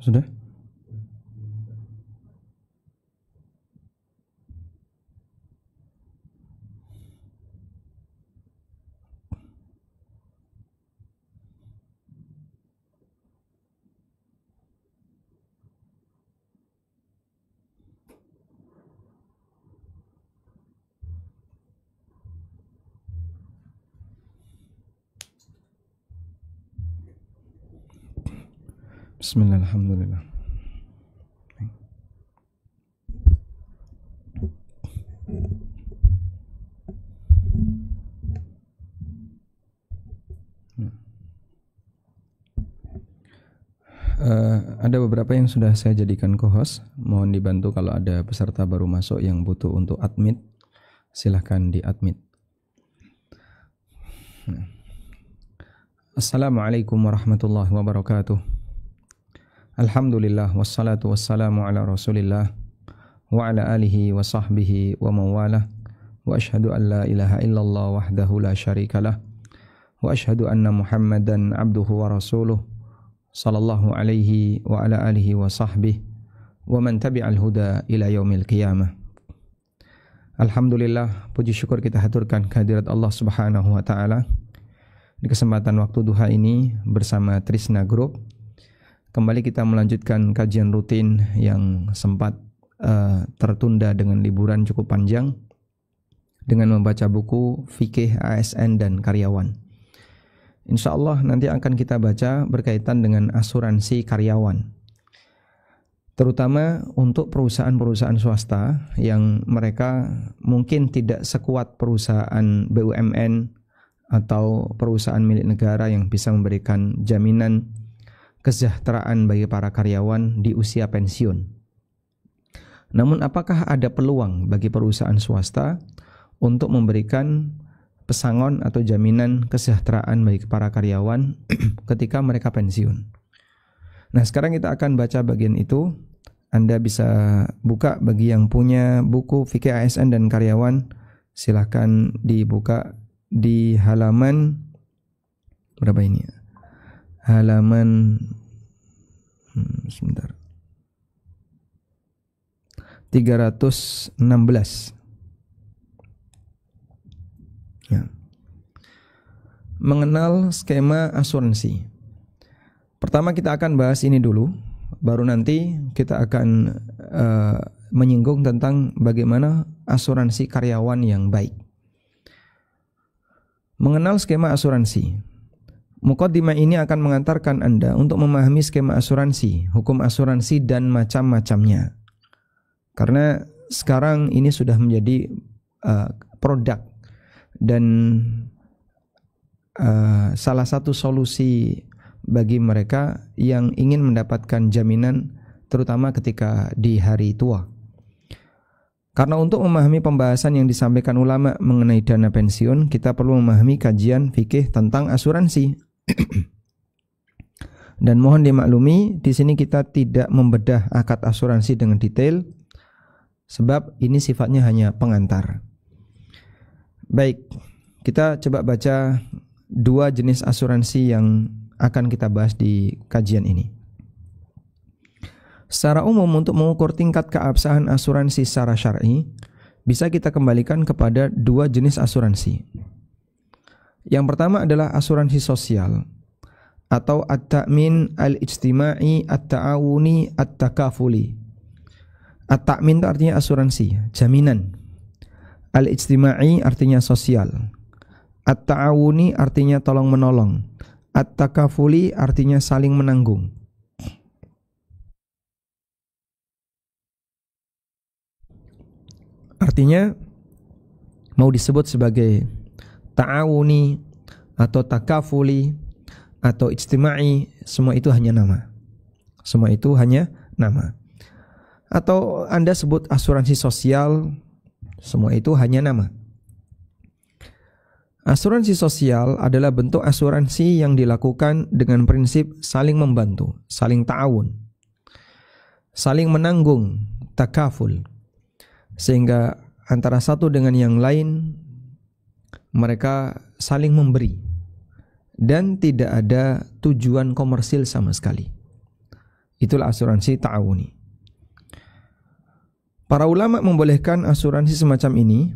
Sudah? Bismillah, alhamdulillah. Ada beberapa yang sudah saya jadikan co-host. Mohon dibantu kalau ada peserta baru masuk yang butuh untuk admit, silahkan di-admit. Assalamualaikum warahmatullahi wabarakatuh. Alhamdulillah wassalatu wassalamu ala Rasulillah wa ala alihi wa sahbihi wa mawalah wa ashhadu an la ilaha illallah wahdahu la syarikalah wa ashhadu anna Muhammadan abduhu wa rasuluh sallallahu alaihi wa ala alihi wa sahbihi wa man tabi'al huda ila yaumil qiyamah. Alhamdulillah, puji syukur kita haturkan kehadirat Allah Subhanahu wa taala. Di kesempatan waktu duha ini bersama Trisna Group kembali kita melanjutkan kajian rutin yang sempat tertunda dengan liburan cukup panjang dengan membaca buku Fikih ASN dan Karyawan. Insya Allah nanti akan kita baca berkaitan dengan asuransi karyawan, terutama untuk perusahaan-perusahaan swasta yang mereka mungkin tidak sekuat perusahaan BUMN atau perusahaan milik negara yang bisa memberikan jaminan kesejahteraan bagi para karyawan di usia pensiun. Namun apakah ada peluang bagi perusahaan swasta untuk memberikan pesangon atau jaminan kesejahteraan bagi para karyawan ketika mereka pensiun? Nah, sekarang kita akan baca bagian itu. Anda bisa buka bagi yang punya buku Fikih ASN dan Karyawan, silahkan dibuka di halaman berapa ini ya? Halaman sebentar 316 ya. Mengenal skema asuransi. Pertama kita akan bahas ini dulu, baru nanti kita akan menyinggung tentang bagaimana asuransi karyawan yang baik. Mengenal skema asuransi. Muqaddimah ini akan mengantarkan Anda untuk memahami skema asuransi, hukum asuransi dan macam-macamnya. Karena sekarang ini sudah menjadi produk dan salah satu solusi bagi mereka yang ingin mendapatkan jaminan terutama ketika di hari tua. Karena untuk memahami pembahasan yang disampaikan ulama mengenai dana pensiun, kita perlu memahami kajian fikih tentang asuransi. Dan mohon dimaklumi, di sini kita tidak membedah akad asuransi dengan detail, sebab ini sifatnya hanya pengantar. Baik, kita coba baca dua jenis asuransi yang akan kita bahas di kajian ini. Secara umum, untuk mengukur tingkat keabsahan asuransi secara syar'i, bisa kita kembalikan kepada dua jenis asuransi. Yang pertama adalah asuransi sosial atau at-ta'min al-ijtima'i at-ta'awuni at-takafuli. At-ta'min itu artinya asuransi, jaminan. Al-ijtima'i artinya sosial. At-ta'awuni artinya tolong menolong. At-takafuli artinya saling menanggung. Artinya mau disebut sebagai ta'awuni atau takafuli atau ijtima'i, semua itu hanya nama. Semua itu hanya nama. Atau Anda sebut asuransi sosial, semua itu hanya nama. Asuransi sosial adalah bentuk asuransi yang dilakukan dengan prinsip saling membantu, saling ta'awun, saling menanggung, takaful. Sehingga antara satu dengan yang lain mereka saling memberi dan tidak ada tujuan komersil sama sekali. Itulah asuransi ta'awuni. Para ulama membolehkan asuransi semacam ini.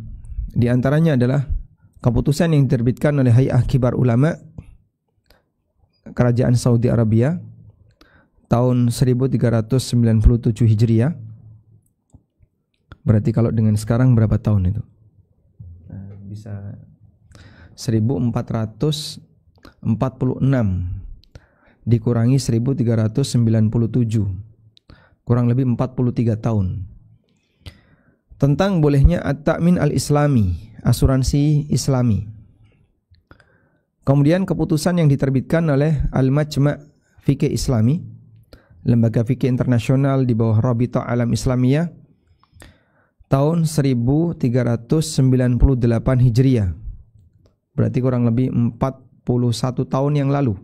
Di antaranya adalah keputusan yang diterbitkan oleh Hay'ah Kibar Ulama Kerajaan Saudi Arabia tahun 1397 Hijriah. Berarti kalau dengan sekarang berapa tahun itu? Bisa 1446 dikurangi 1397, kurang lebih 43 tahun. Tentang bolehnya at-ta'min al-islami, asuransi islami. Kemudian keputusan yang diterbitkan oleh Al-Majma' Fikih Islami, lembaga fikih internasional di bawah Rabita Alam Islamiyah, tahun 1398 Hijriah. Berarti kurang lebih 41 tahun yang lalu.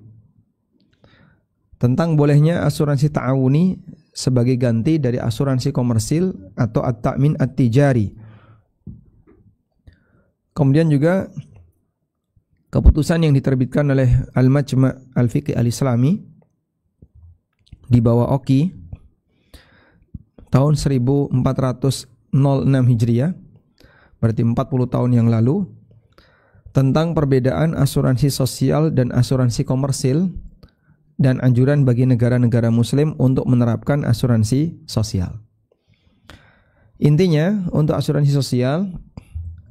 Tentang bolehnya asuransi ta'awuni sebagai ganti dari asuransi komersil atau at-ta'min at-tijari. Kemudian juga keputusan yang diterbitkan oleh Al-Majma' Al-Fiqh Al-Islami di bawah OKI tahun 1406 Hijriah, berarti 40 tahun yang lalu, tentang perbedaan asuransi sosial dan asuransi komersil dan anjuran bagi negara-negara muslim untuk menerapkan asuransi sosial. Intinya, untuk asuransi sosial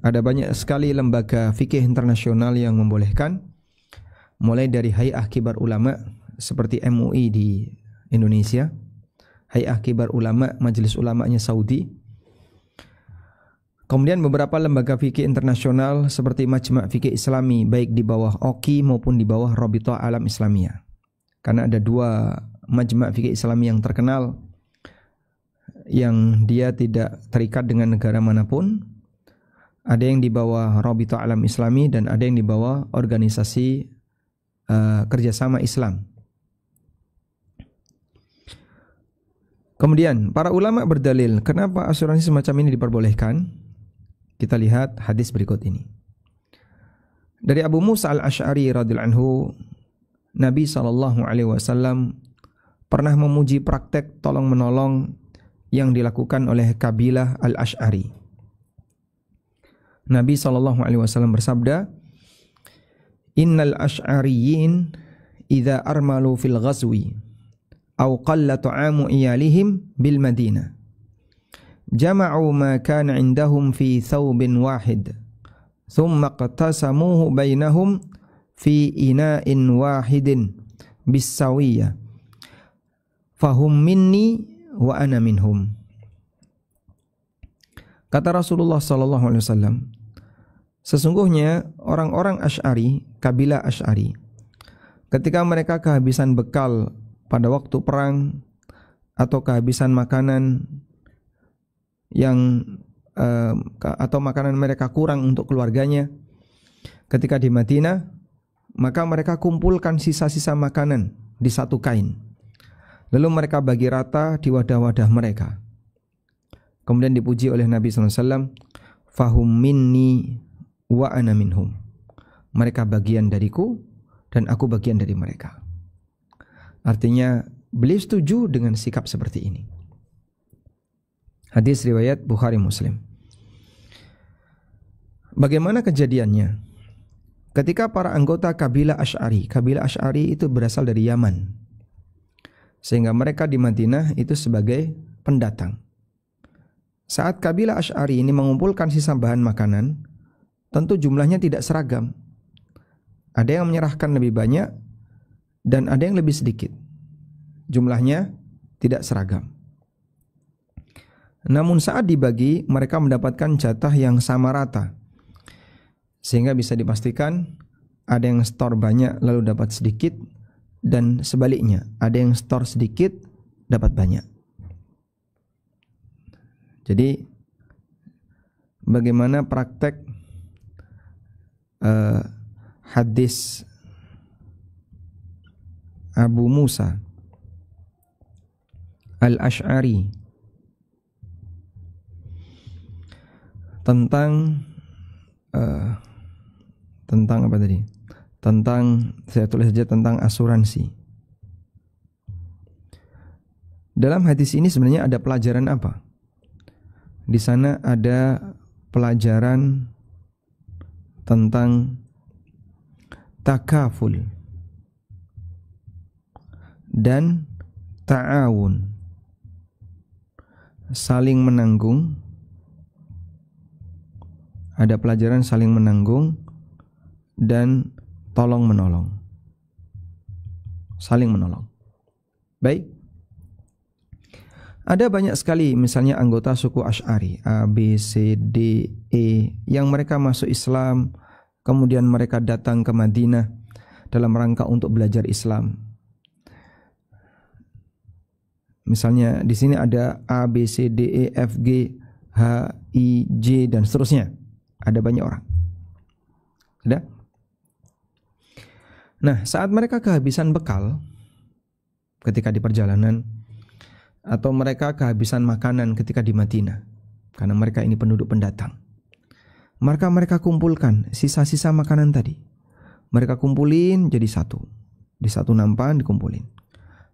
ada banyak sekali lembaga fikih internasional yang membolehkan, mulai dari Hay'ah Kibar Ulama seperti MUI di Indonesia, Hay'ah Kibar Ulama Majelis Ulamanya Saudi. Kemudian beberapa lembaga fikih internasional seperti Majma' Fikih Islami, baik di bawah OKI maupun di bawah Rabita Alam Islamiyah. Karena ada dua Majma' Fikih Islami yang terkenal, yang dia tidak terikat dengan negara manapun. Ada yang di bawah Rabita Alam Islami dan ada yang di bawah organisasi kerjasama Islam. Kemudian para ulama berdalil kenapa asuransi semacam ini diperbolehkan. Kita lihat hadis berikut ini. Dari Abu Musa Al-Asy'ari radhiyallahu anhu, Nabi SAW pernah memuji praktek tolong-menolong yang dilakukan oleh kabilah Al-Asy'ari. Nabi SAW bersabda, "Innal Asy'ariyyin idza armalu fil ghazwi aw qalla ta'amu iyalihim bil Madinah jama'u ma kana 'indahum fi thawbin wahid thumma qatasamuhu bainahum fi ina'in wahidin bisawiyah fahum minni wa ana minhum." Kata Rasulullah SAW, sesungguhnya orang-orang Asy'ari, kabilah Asy'ari, ketika mereka kehabisan bekal pada waktu perang atau kehabisan makanan atau makanan mereka kurang untuk keluarganya ketika di Madinah, maka mereka kumpulkan sisa-sisa makanan di satu kain, lalu mereka bagi rata di wadah-wadah mereka. Kemudian dipuji oleh Nabi SAW, "Fahum minni wa ana minhum." Mereka bagian dariku dan aku bagian dari mereka. Artinya beliau setuju dengan sikap seperti ini. Hadis riwayat Bukhari Muslim. Bagaimana kejadiannya? Ketika para anggota kabilah Asy'ari itu berasal dari Yaman, sehingga mereka di Madinah itu sebagai pendatang. Saat kabilah Asy'ari ini mengumpulkan sisa bahan makanan, tentu jumlahnya tidak seragam. Ada yang menyerahkan lebih banyak dan ada yang lebih sedikit. Jumlahnya tidak seragam. Namun saat dibagi, mereka mendapatkan jatah yang sama rata, sehingga bisa dipastikan ada yang setor banyak lalu dapat sedikit, dan sebaliknya, ada yang setor sedikit dapat banyak. Jadi bagaimana praktek hadis Abu Musa Al-Asy'ari tentang apa tadi? Tentang, saya tulis saja, tentang asuransi. Dalam hadis ini sebenarnya ada pelajaran apa? Di sana ada pelajaran tentang takaful dan ta'awun, saling menanggung. Ada pelajaran saling menanggung dan tolong menolong, saling menolong. Baik, ada banyak sekali misalnya anggota suku Asy'ari A, B, C, D, E yang mereka masuk Islam, kemudian mereka datang ke Madinah dalam rangka untuk belajar Islam. Misalnya di sini ada A, B, C, D, E, F, G, H, I, J dan seterusnya. Ada banyak orang. Sudah? Nah, saat mereka kehabisan bekal ketika di perjalanan, atau mereka kehabisan makanan ketika di Madinah, karena mereka ini penduduk pendatang, maka mereka kumpulkan sisa-sisa makanan tadi. Mereka kumpulin jadi satu. Di satu nampan dikumpulin.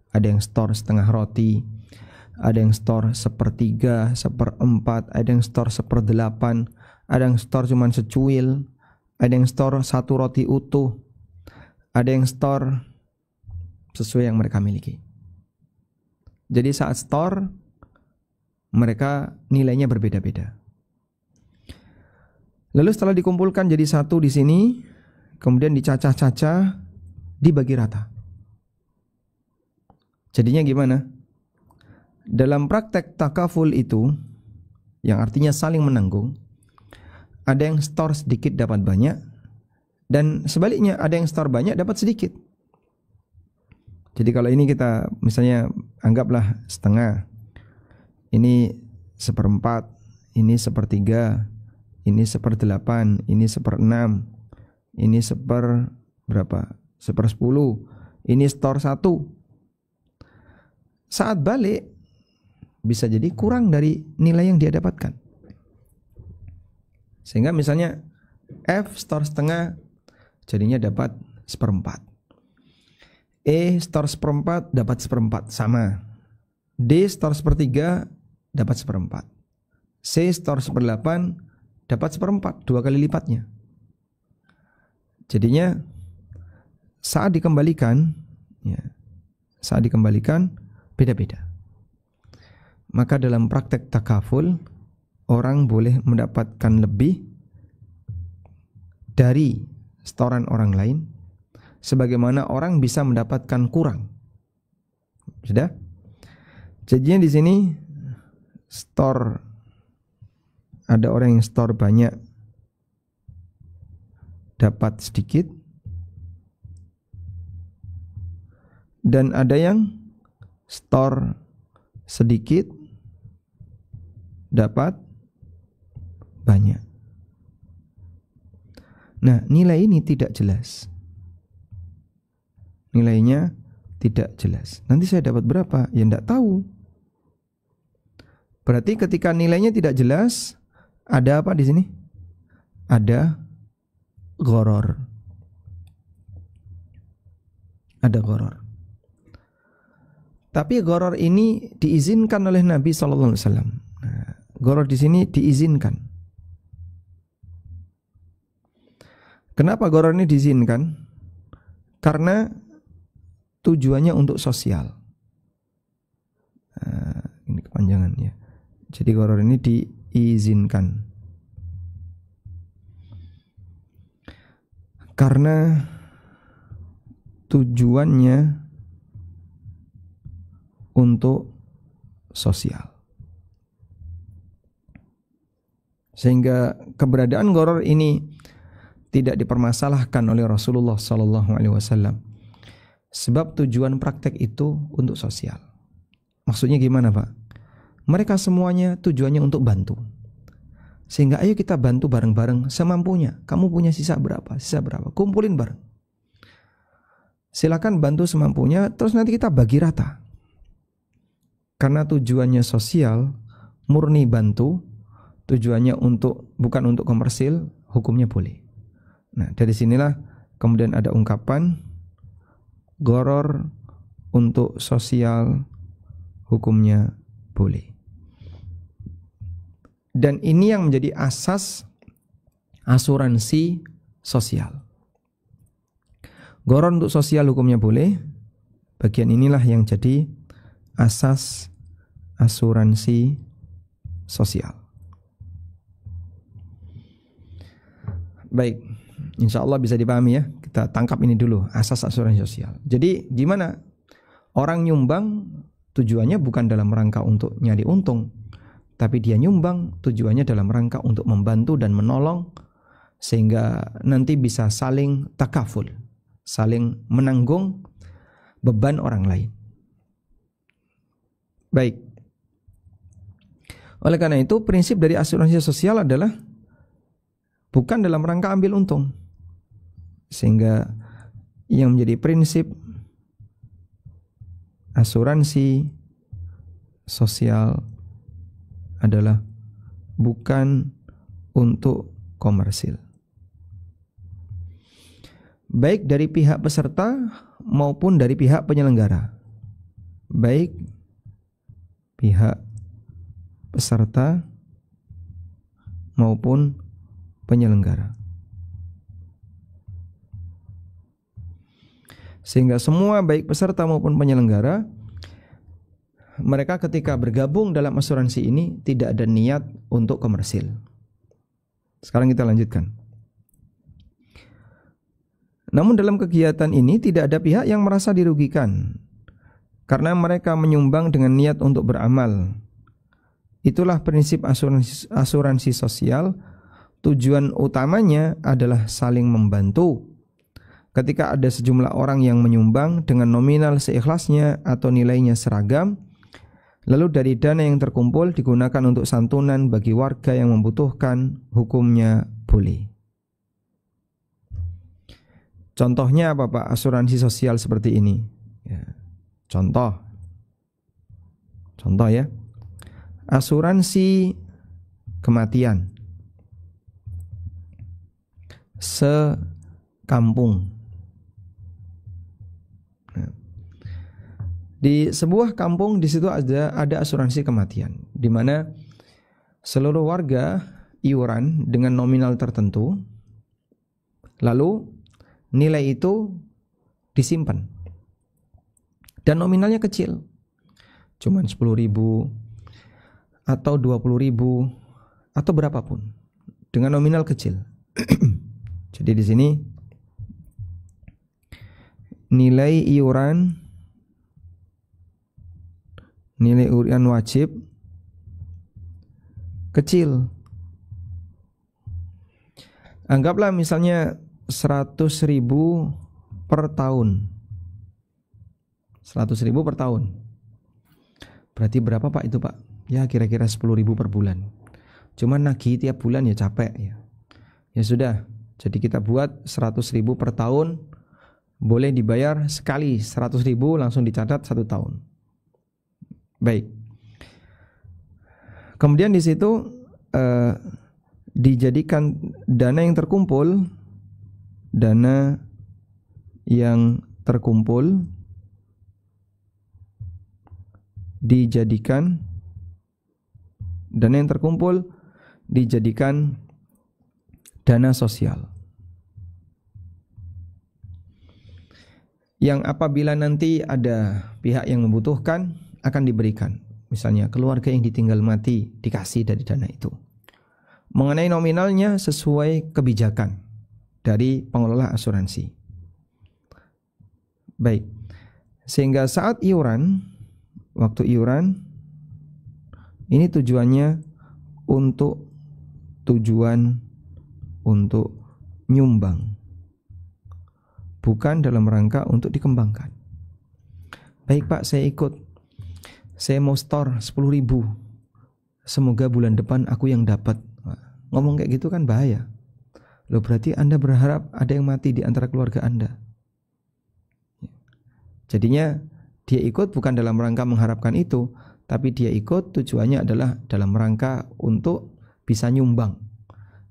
Ada yang store setengah roti, ada yang store 1/3, 1/4, ada yang store 1/8, ada yang store cuma secuil, ada yang store 1 roti utuh, ada yang store sesuai yang mereka miliki. Jadi saat store, mereka nilainya berbeda-beda. Lalu setelah dikumpulkan jadi satu di sini, kemudian dicacah-cacah, dibagi rata. Jadinya gimana? Dalam praktek takaful itu, yang artinya saling menanggung, ada yang store sedikit dapat banyak, dan sebaliknya ada yang store banyak dapat sedikit. Jadi kalau ini kita misalnya anggaplah setengah, ini 1/4, ini 1/3, ini 1/8, ini 1/6, ini 1/10, ini store 1. Saat balik bisa jadi kurang dari nilai yang dia dapatkan. Sehingga misalnya F store setengah, jadinya dapat 1/4. E store 1/4 dapat 1/4 sama. D store 1/3 dapat 1/4. C store 1/8 dapat 1/4, 2 kali lipatnya. Jadinya saat dikembalikan, beda-beda. Maka dalam praktek takaful, orang boleh mendapatkan lebih dari setoran orang lain, sebagaimana orang bisa mendapatkan kurang. Sudah? Jadinya di sini store, ada orang yang store banyak dapat sedikit, dan ada yang store sedikit dapat banyak. Nah, nilai ini tidak jelas. Nilainya tidak jelas. Nanti saya dapat berapa? Ya enggak tahu. Berarti ketika nilainya tidak jelas, ada apa di sini? Ada gharar. Ada gharar. Tapi gharar ini diizinkan oleh Nabi sallallahu alaihi wasallam. Nah, gharar di sini diizinkan. Kenapa gharar ini diizinkan? Karena tujuannya untuk sosial. Nah, ini kepanjangannya. Jadi gharar ini diizinkan karena tujuannya untuk sosial. Sehingga keberadaan gharar ini tidak dipermasalahkan oleh Rasulullah SAW. Sebab tujuan praktek itu untuk sosial. Maksudnya gimana, Pak? Mereka semuanya tujuannya untuk bantu. Sehingga ayo kita bantu bareng-bareng semampunya. Kamu punya sisa berapa? Sisa berapa? Kumpulin bareng. Silakan bantu semampunya, terus nanti kita bagi rata. Karena tujuannya sosial, murni bantu, tujuannya untuk bukan untuk komersil, hukumnya boleh. Nah, dari sinilah kemudian ada ungkapan gharar untuk sosial, hukumnya boleh. Dan ini yang menjadi asas asuransi sosial. Gharar untuk sosial hukumnya boleh. Bagian inilah yang jadi asas asuransi sosial. Baik, insya Allah bisa dipahami ya. Kita tangkap ini dulu, asas asuransi sosial. Jadi gimana? Orang nyumbang tujuannya bukan dalam rangka untuk nyari untung, tapi dia nyumbang tujuannya dalam rangka untuk membantu dan menolong, sehingga nanti bisa saling takaful, saling menanggung beban orang lain. Baik. Oleh karena itu, prinsip dari asuransi sosial adalah bukan dalam rangka ambil untung. Sehingga yang menjadi prinsip asuransi sosial adalah bukan untuk komersil. Baik dari pihak peserta maupun dari pihak penyelenggara. Baik pihak peserta maupun penyelenggara. Sehingga semua baik peserta maupun penyelenggara, mereka ketika bergabung dalam asuransi ini tidak ada niat untuk komersil. Sekarang kita lanjutkan. Namun dalam kegiatan ini tidak ada pihak yang merasa dirugikan karena mereka menyumbang dengan niat untuk beramal. Itulah prinsip asuransi sosial. Tujuan utamanya adalah saling membantu. Ketika ada sejumlah orang yang menyumbang dengan nominal seikhlasnya atau nilainya seragam, lalu dari dana yang terkumpul digunakan untuk santunan bagi warga yang membutuhkan, hukumnya boleh. Contohnya apa Pak asuransi sosial seperti ini? Ya. Contoh ya, asuransi kematian sekampung. Nah, di sebuah kampung di situ ada asuransi kematian, di mana seluruh warga iuran dengan nominal tertentu, lalu nilai itu disimpan dan nominalnya kecil, cuman 10.000 atau 20.000 atau berapapun, dengan nominal kecil. Jadi di sini nilai iuran wajib kecil. Anggaplah misalnya 100.000 per tahun. 100.000 per tahun. Berarti berapa Pak itu Pak? Ya kira-kira 10.000 per bulan. Cuman nagih tiap bulan ya capek ya. Ya sudah, jadi kita buat 100.000 per tahun, boleh dibayar sekali 100.000 langsung dicatat 1 tahun. Baik. Kemudian di situ dijadikan dana yang terkumpul dijadikan dana sosial. Yang apabila nanti ada pihak yang membutuhkan akan diberikan. Misalnya keluarga yang ditinggal mati dikasih dari dana itu. Mengenai nominalnya sesuai kebijakan dari pengelola asuransi. Baik. Sehingga saat waktu iuran ini tujuannya untuk nyumbang, bukan dalam rangka untuk dikembangkan. Baik Pak, saya mau store 10.000, semoga bulan depan aku yang dapat. Ngomong kayak gitu kan bahaya. Loh, berarti Anda berharap ada yang mati di antara keluarga Anda. Jadinya dia ikut bukan dalam rangka mengharapkan itu, tapi dia ikut tujuannya adalah dalam rangka untuk bisa nyumbang.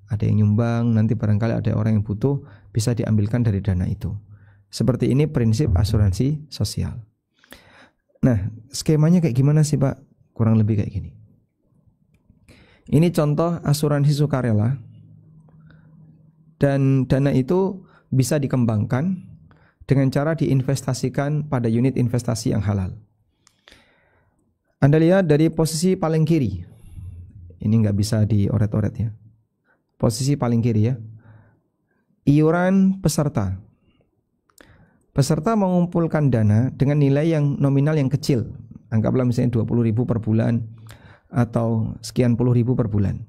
Ada yang nyumbang, nanti barangkali ada orang yang butuh, bisa diambilkan dari dana itu. Seperti ini prinsip asuransi sosial. Nah, skemanya kayak gimana sih Pak? Kurang lebih kayak gini. Ini contoh asuransi sukarela, dan dana itu bisa dikembangkan dengan cara diinvestasikan pada unit investasi yang halal. Anda lihat dari posisi paling kiri, ini nggak bisa dioret-oret ya. Posisi paling kiri ya, iuran peserta. Peserta mengumpulkan dana dengan nilai yang nominal yang kecil, anggaplah misalnya 20.000 per bulan atau sekian puluh ribu per bulan.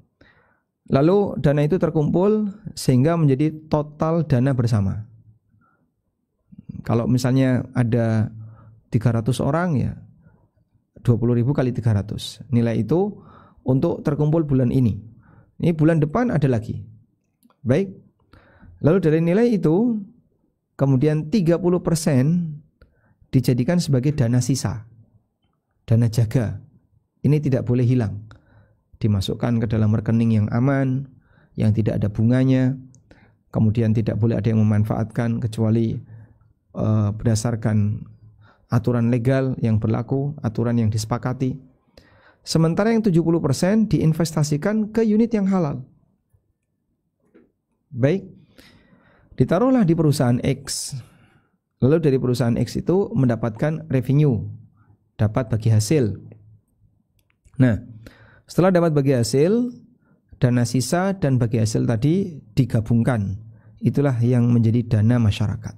Lalu dana itu terkumpul sehingga menjadi total dana bersama. Kalau misalnya ada 300 orang ya 20.000 kali 300. Nilai itu untuk terkumpul bulan ini. Ini bulan depan ada lagi. Baik. Lalu dari nilai itu kemudian 30% dijadikan sebagai dana sisa, dana jaga. Ini tidak boleh hilang. Dimasukkan ke dalam rekening yang aman, yang tidak ada bunganya. Kemudian tidak boleh ada yang memanfaatkan kecuali berdasarkan aturan legal yang berlaku, aturan yang disepakati. Sementara yang 70% diinvestasikan ke unit yang halal. Baik. Ditaruhlah di perusahaan X. Lalu dari perusahaan X itu mendapatkan revenue, dapat bagi hasil. Nah, setelah dapat bagi hasil, dana sisa dan bagi hasil tadi digabungkan. Itulah yang menjadi dana masyarakat.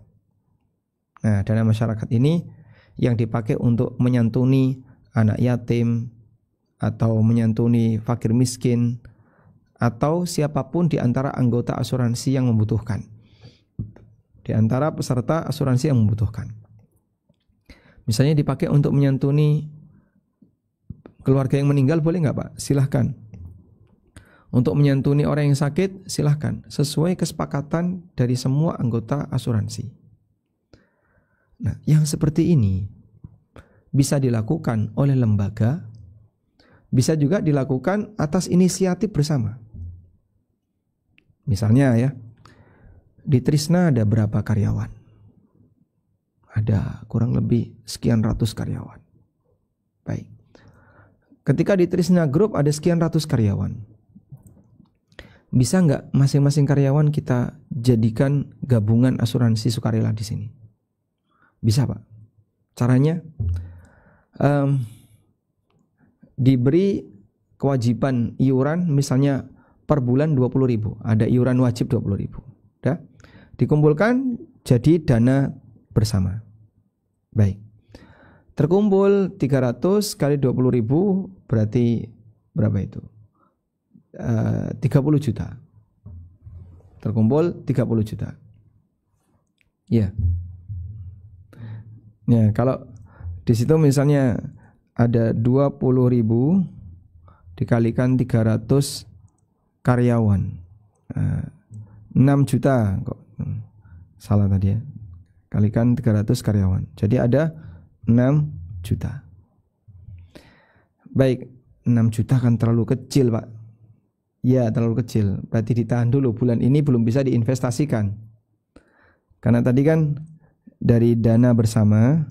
Nah, dana masyarakat ini yang dipakai untuk menyantuni anak yatim atau menyantuni fakir miskin atau siapapun di antara anggota asuransi yang membutuhkan. Di antara peserta asuransi yang membutuhkan. Misalnya dipakai untuk menyantuni keluarga yang meninggal, boleh nggak Pak? Silahkan. Untuk menyantuni orang yang sakit, silahkan. Sesuai kesepakatan dari semua anggota asuransi. Nah, yang seperti ini bisa dilakukan oleh lembaga, bisa juga dilakukan atas inisiatif bersama. Misalnya ya, di Trisna ada berapa karyawan? Ada kurang lebih sekian ratus karyawan. Baik. Ketika di Trisna Group ada sekian ratus karyawan, bisa nggak masing-masing karyawan kita jadikan gabungan asuransi sukarela di sini? Bisa Pak. Caranya diberi kewajiban iuran misalnya per bulan 20.000. Ada iuran wajib 20.000. Dah? Dikumpulkan jadi dana bersama. Baik. Terkumpul 300 kali 20.000 berarti berapa itu? 30 juta. Terkumpul 30 juta. Ya. Ya, kalau di situ misalnya ada 20.000 dikalikan 300 karyawan. 6 juta kok. Salah tadi ya. Kalikan 300 karyawan. Jadi ada 6 juta. Baik, 6 juta kan terlalu kecil, Pak. Ya, terlalu kecil. Berarti ditahan dulu. Bulan ini belum bisa diinvestasikan. Karena tadi kan dari dana bersama,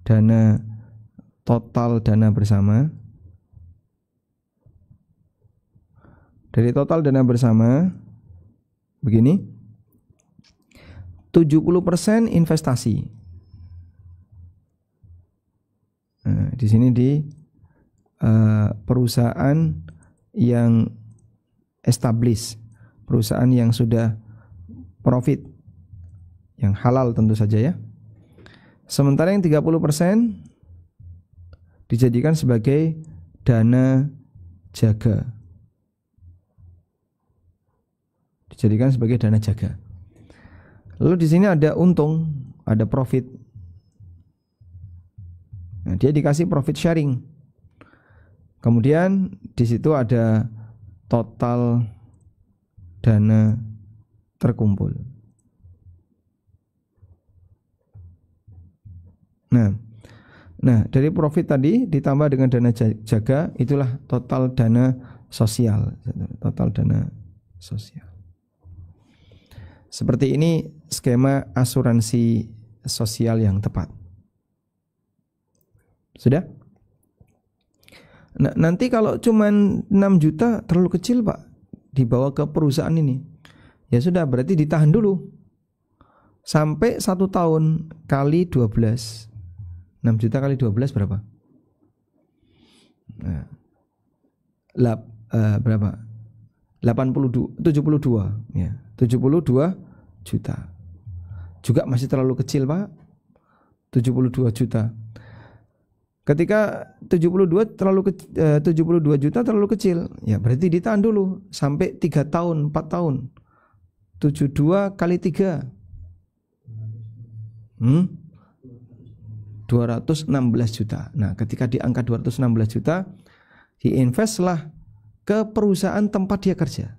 dana total dana bersama, dari total dana bersama begini, 70% investasi. Nah, di sini di perusahaan yang established, perusahaan yang sudah profit, yang halal tentu saja ya. Sementara yang 30% dijadikan sebagai dana jaga. Dijadikan sebagai dana jaga. Lalu di sini ada untung, ada profit. Nah, dia dikasih profit sharing. Kemudian di situ ada total dana terkumpul. Nah, dari profit tadi ditambah dengan dana jaga, itulah total dana sosial. Total dana sosial. Seperti ini skema asuransi sosial yang tepat. Sudah? Nah, nanti kalau cuman 6 juta terlalu kecil Pak, dibawa ke perusahaan ini, ya sudah, berarti ditahan dulu sampai 1 tahun kali 12. 6 juta kali 12 berapa? Nah, berapa? 72 ya. 72 juta. Juga masih terlalu kecil Pak. 72 juta. Ketika 72 juta terlalu kecil, ya berarti ditahan dulu sampai 3 tahun, 4 tahun. 72 kali 3. 216 juta. Nah, ketika di angka 216 juta, diinvestlah ke perusahaan tempat dia kerja.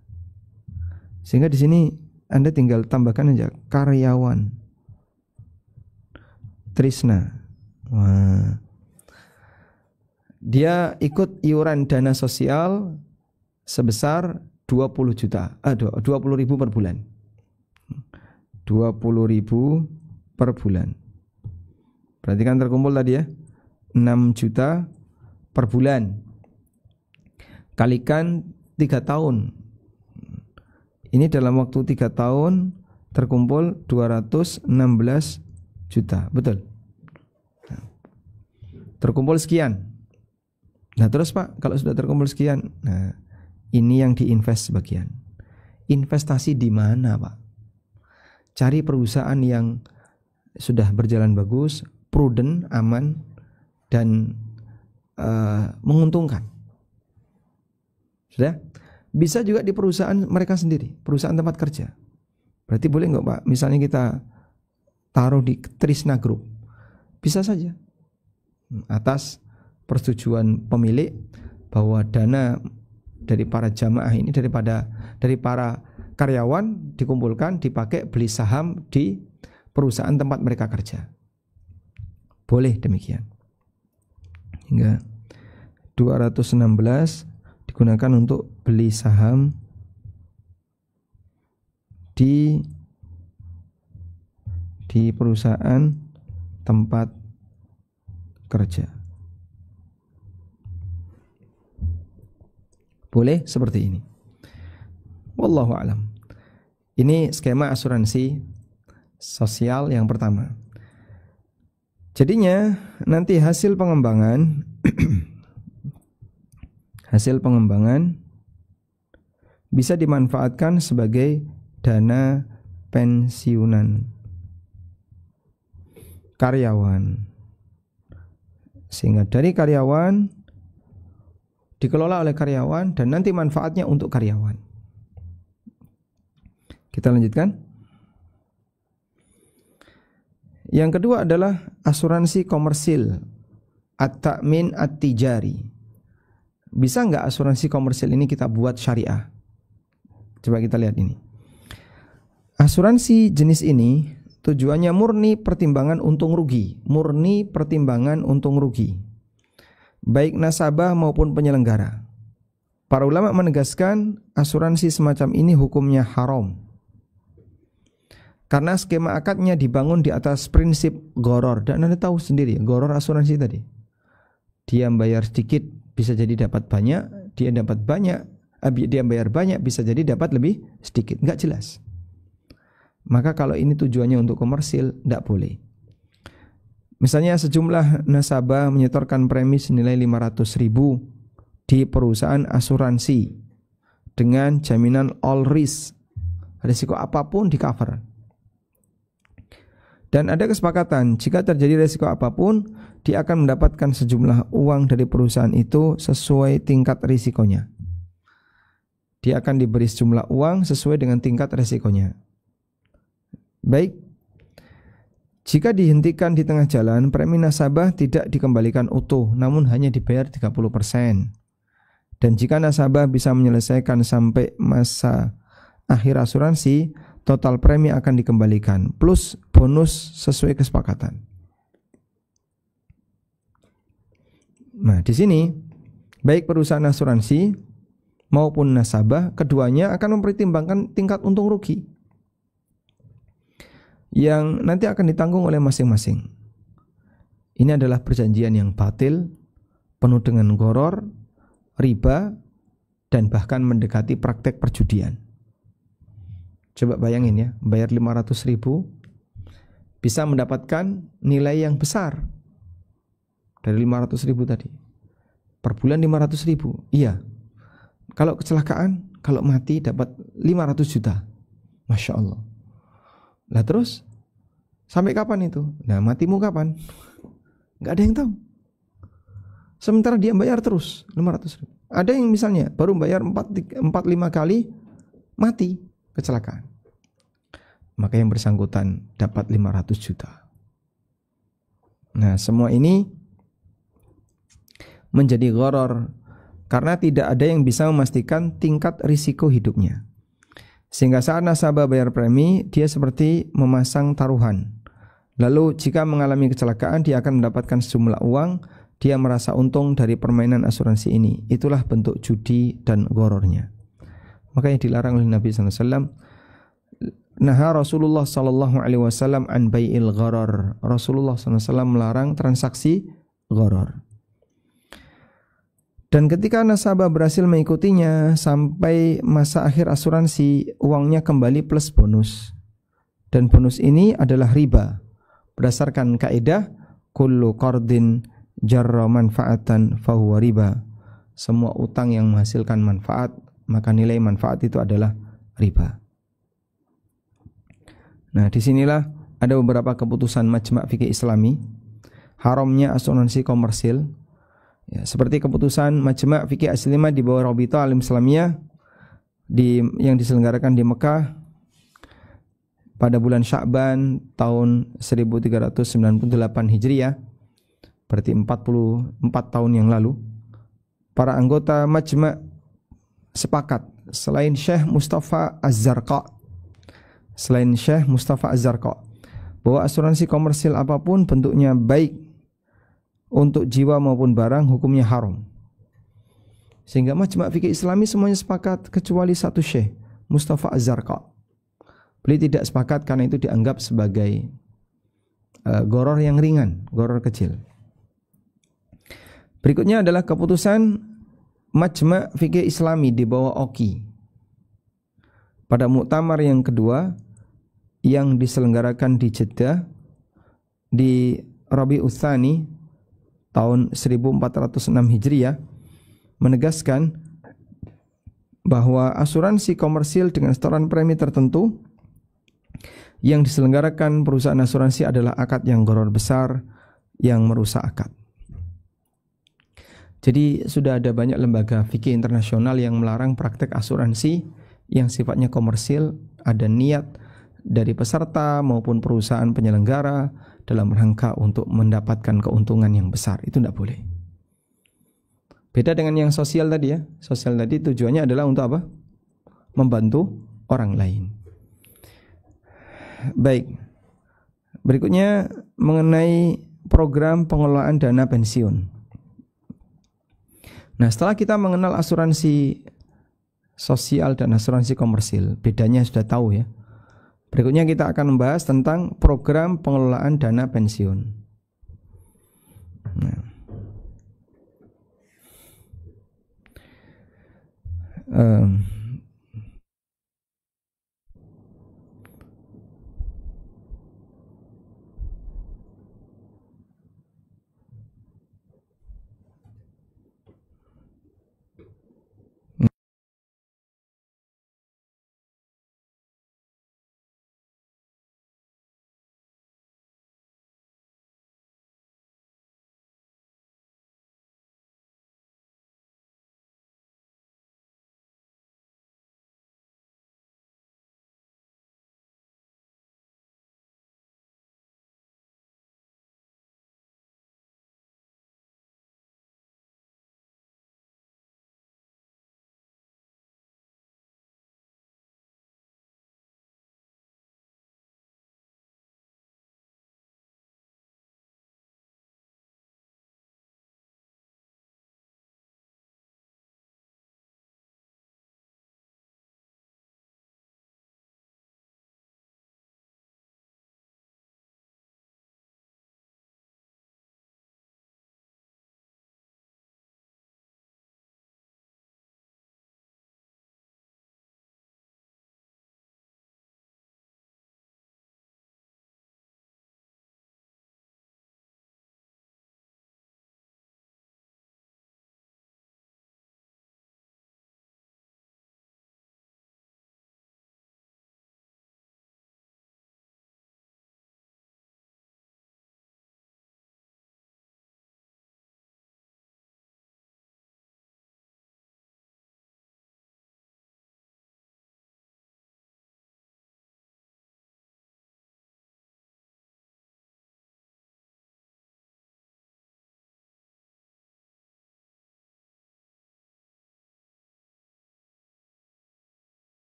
Sehingga di sini Anda tinggal tambahkan aja karyawan Trisna. Wah. Dia ikut iuran dana sosial sebesar 20 juta, 20.000 per bulan. 20.000 per bulan. Berarti kan terkumpul tadi ya 6 juta per bulan. Kalikan 3 tahun. Ini dalam waktu 3 tahun terkumpul 216 juta. Betul? Terkumpul sekian. Nah terus Pak, kalau sudah terkumpul sekian, nah ini yang diinvest sebagian. Investasi di mana Pak? Cari perusahaan yang sudah berjalan bagus, prudent, aman, dan menguntungkan. Sudah? Bisa juga di perusahaan mereka sendiri, perusahaan tempat kerja. Berarti boleh nggak Pak? Misalnya kita taruh di Trisna Group, bisa saja atas persetujuan pemilik bahwa dana dari para jamaah ini, dari para karyawan dikumpulkan, dipakai beli saham di perusahaan tempat mereka kerja. Boleh demikian. Hingga 216 digunakan untuk beli saham di perusahaan tempat kerja. Boleh seperti ini. Wallahu a'lam. Ini skema asuransi sosial yang pertama. Jadinya nanti hasil pengembangan bisa dimanfaatkan sebagai dana pensiunan karyawan. Sehingga dari karyawan dikelola oleh karyawan dan nanti manfaatnya untuk karyawan. Kita lanjutkan. Yang kedua adalah asuransi komersil, at-ta'min at-tijari. Bisa nggak asuransi komersil ini kita buat syariah? Coba kita lihat ini. Asuransi jenis ini tujuannya murni pertimbangan untung rugi, baik nasabah maupun penyelenggara. Para ulama menegaskan asuransi semacam ini hukumnya haram, karena skema akadnya dibangun di atas prinsip gharar. Dan Anda tahu sendiri gharar asuransi tadi, dia bayar sedikit bisa jadi dapat banyak, dia bayar banyak bisa jadi dapat lebih sedikit, nggak jelas. Maka kalau ini tujuannya untuk komersil, tidak boleh. Misalnya sejumlah nasabah menyetorkan premi senilai 500.000 di perusahaan asuransi dengan jaminan all risk, risiko apapun di cover. Dan ada kesepakatan jika terjadi risiko apapun, dia akan mendapatkan sejumlah uang dari perusahaan itu sesuai tingkat risikonya. Dia akan diberi sejumlah uang sesuai dengan tingkat risikonya. Baik, jika dihentikan di tengah jalan, premi nasabah tidak dikembalikan utuh, namun hanya dibayar 30%. Dan jika nasabah bisa menyelesaikan sampai masa akhir asuransi, total premi akan dikembalikan, plus bonus sesuai kesepakatan. Nah, di sini, baik perusahaan asuransi maupun nasabah, keduanya akan mempertimbangkan tingkat untung rugi yang nanti akan ditanggung oleh masing-masing. Ini adalah perjanjian yang batil, penuh dengan gharar, riba, dan bahkan mendekati praktek perjudian. Coba bayangin ya, bayar 500.000 bisa mendapatkan nilai yang besar dari 500.000 tadi. Per bulan 500.000. Iya. Kalau kecelakaan, kalau mati dapat 500 juta. Masya Allah. Lah terus sampai kapan itu? Nah, matimu kapan? Gak ada yang tahu. Sementara dia bayar terus 500.000. Ada yang misalnya baru bayar 4-5 kali mati kecelakaan. Maka yang bersangkutan dapat 500 juta. Nah, semua ini menjadi gharar karena tidak ada yang bisa memastikan tingkat risiko hidupnya. Sehingga saat nasabah bayar premi, dia seperti memasang taruhan. Lalu jika mengalami kecelakaan, dia akan mendapatkan sejumlah uang. Dia merasa untung dari permainan asuransi ini. Itulah bentuk judi dan ghararnya. Makanya dilarang oleh Nabi SAW. Naha Rasulullah SAW an bai'il gharar. Rasulullah SAW melarang transaksi gharar. Dan ketika nasabah berhasil mengikutinya sampai masa akhir asuransi, uangnya kembali plus bonus. Dan bonus ini adalah riba. Berdasarkan kaidah kullu qardin jarra manfaatan fahuwa riba. Semua utang yang menghasilkan manfaat, maka nilai manfaat itu adalah riba. Nah, disinilah ada beberapa keputusan Majma' Fikih Islami haramnya asuransi komersil. Ya, seperti keputusan Majma' Fikih Islamiyah di bawah Rabithah Alim Islamiyah yang diselenggarakan di Mekah pada bulan Sya'ban tahun 1398 Hijriah, berarti 44 tahun yang lalu. Para anggota Majma' sepakat selain Syekh Mustafa Az-Zarqa, bahwa asuransi komersil apapun bentuknya, baik untuk jiwa maupun barang, hukumnya haram. Sehingga Majma' Fikih Islami semuanya sepakat kecuali satu Syekh Mustafa Az-Zarqa. Beliau tidak sepakat karena itu dianggap sebagai gharar yang ringan, gharar kecil. Berikutnya adalah keputusan Majma' Fikih Islami di bawah OKI pada muktamar yang kedua yang diselenggarakan di Jeddah di Rabiul Tsani tahun 1406 Hijriah, menegaskan bahwa asuransi komersil dengan setoran premi tertentu yang diselenggarakan perusahaan asuransi adalah akad yang gharar besar yang merusak akad. Jadi sudah ada banyak lembaga fikih internasional yang melarang praktek asuransi yang sifatnya komersil, ada niat dari peserta maupun perusahaan penyelenggara dalam rangka untuk mendapatkan keuntungan yang besar. Itu tidak boleh. Beda dengan yang sosial tadi ya. Sosial tadi tujuannya adalah untuk apa? Membantu orang lain. Baik. Berikutnya mengenai program pengelolaan dana pensiun. Nah, setelah kita mengenal asuransi sosial dan asuransi komersil, bedanya sudah tahu ya. Berikutnya kita akan membahas tentang program pengelolaan dana pensiun. Nah,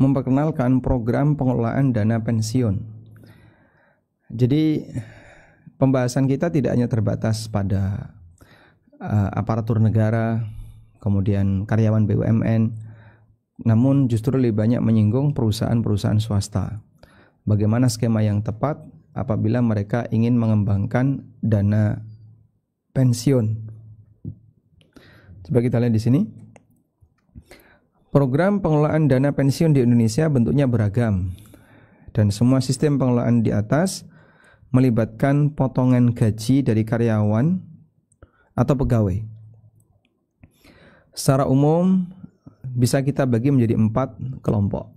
memperkenalkan program pengelolaan dana pensiun. Jadi pembahasan kita tidak hanya terbatas pada aparatur negara, kemudian karyawan BUMN, namun justru lebih banyak menyinggung perusahaan-perusahaan swasta. Bagaimana skema yang tepat apabila mereka ingin mengembangkan dana pensiun. Coba kita lihat di sini. Program pengelolaan dana pensiun di Indonesia bentuknya beragam, dan semua sistem pengelolaan di atas melibatkan potongan gaji dari karyawan atau pegawai. Secara umum bisa kita bagi menjadi 4 kelompok.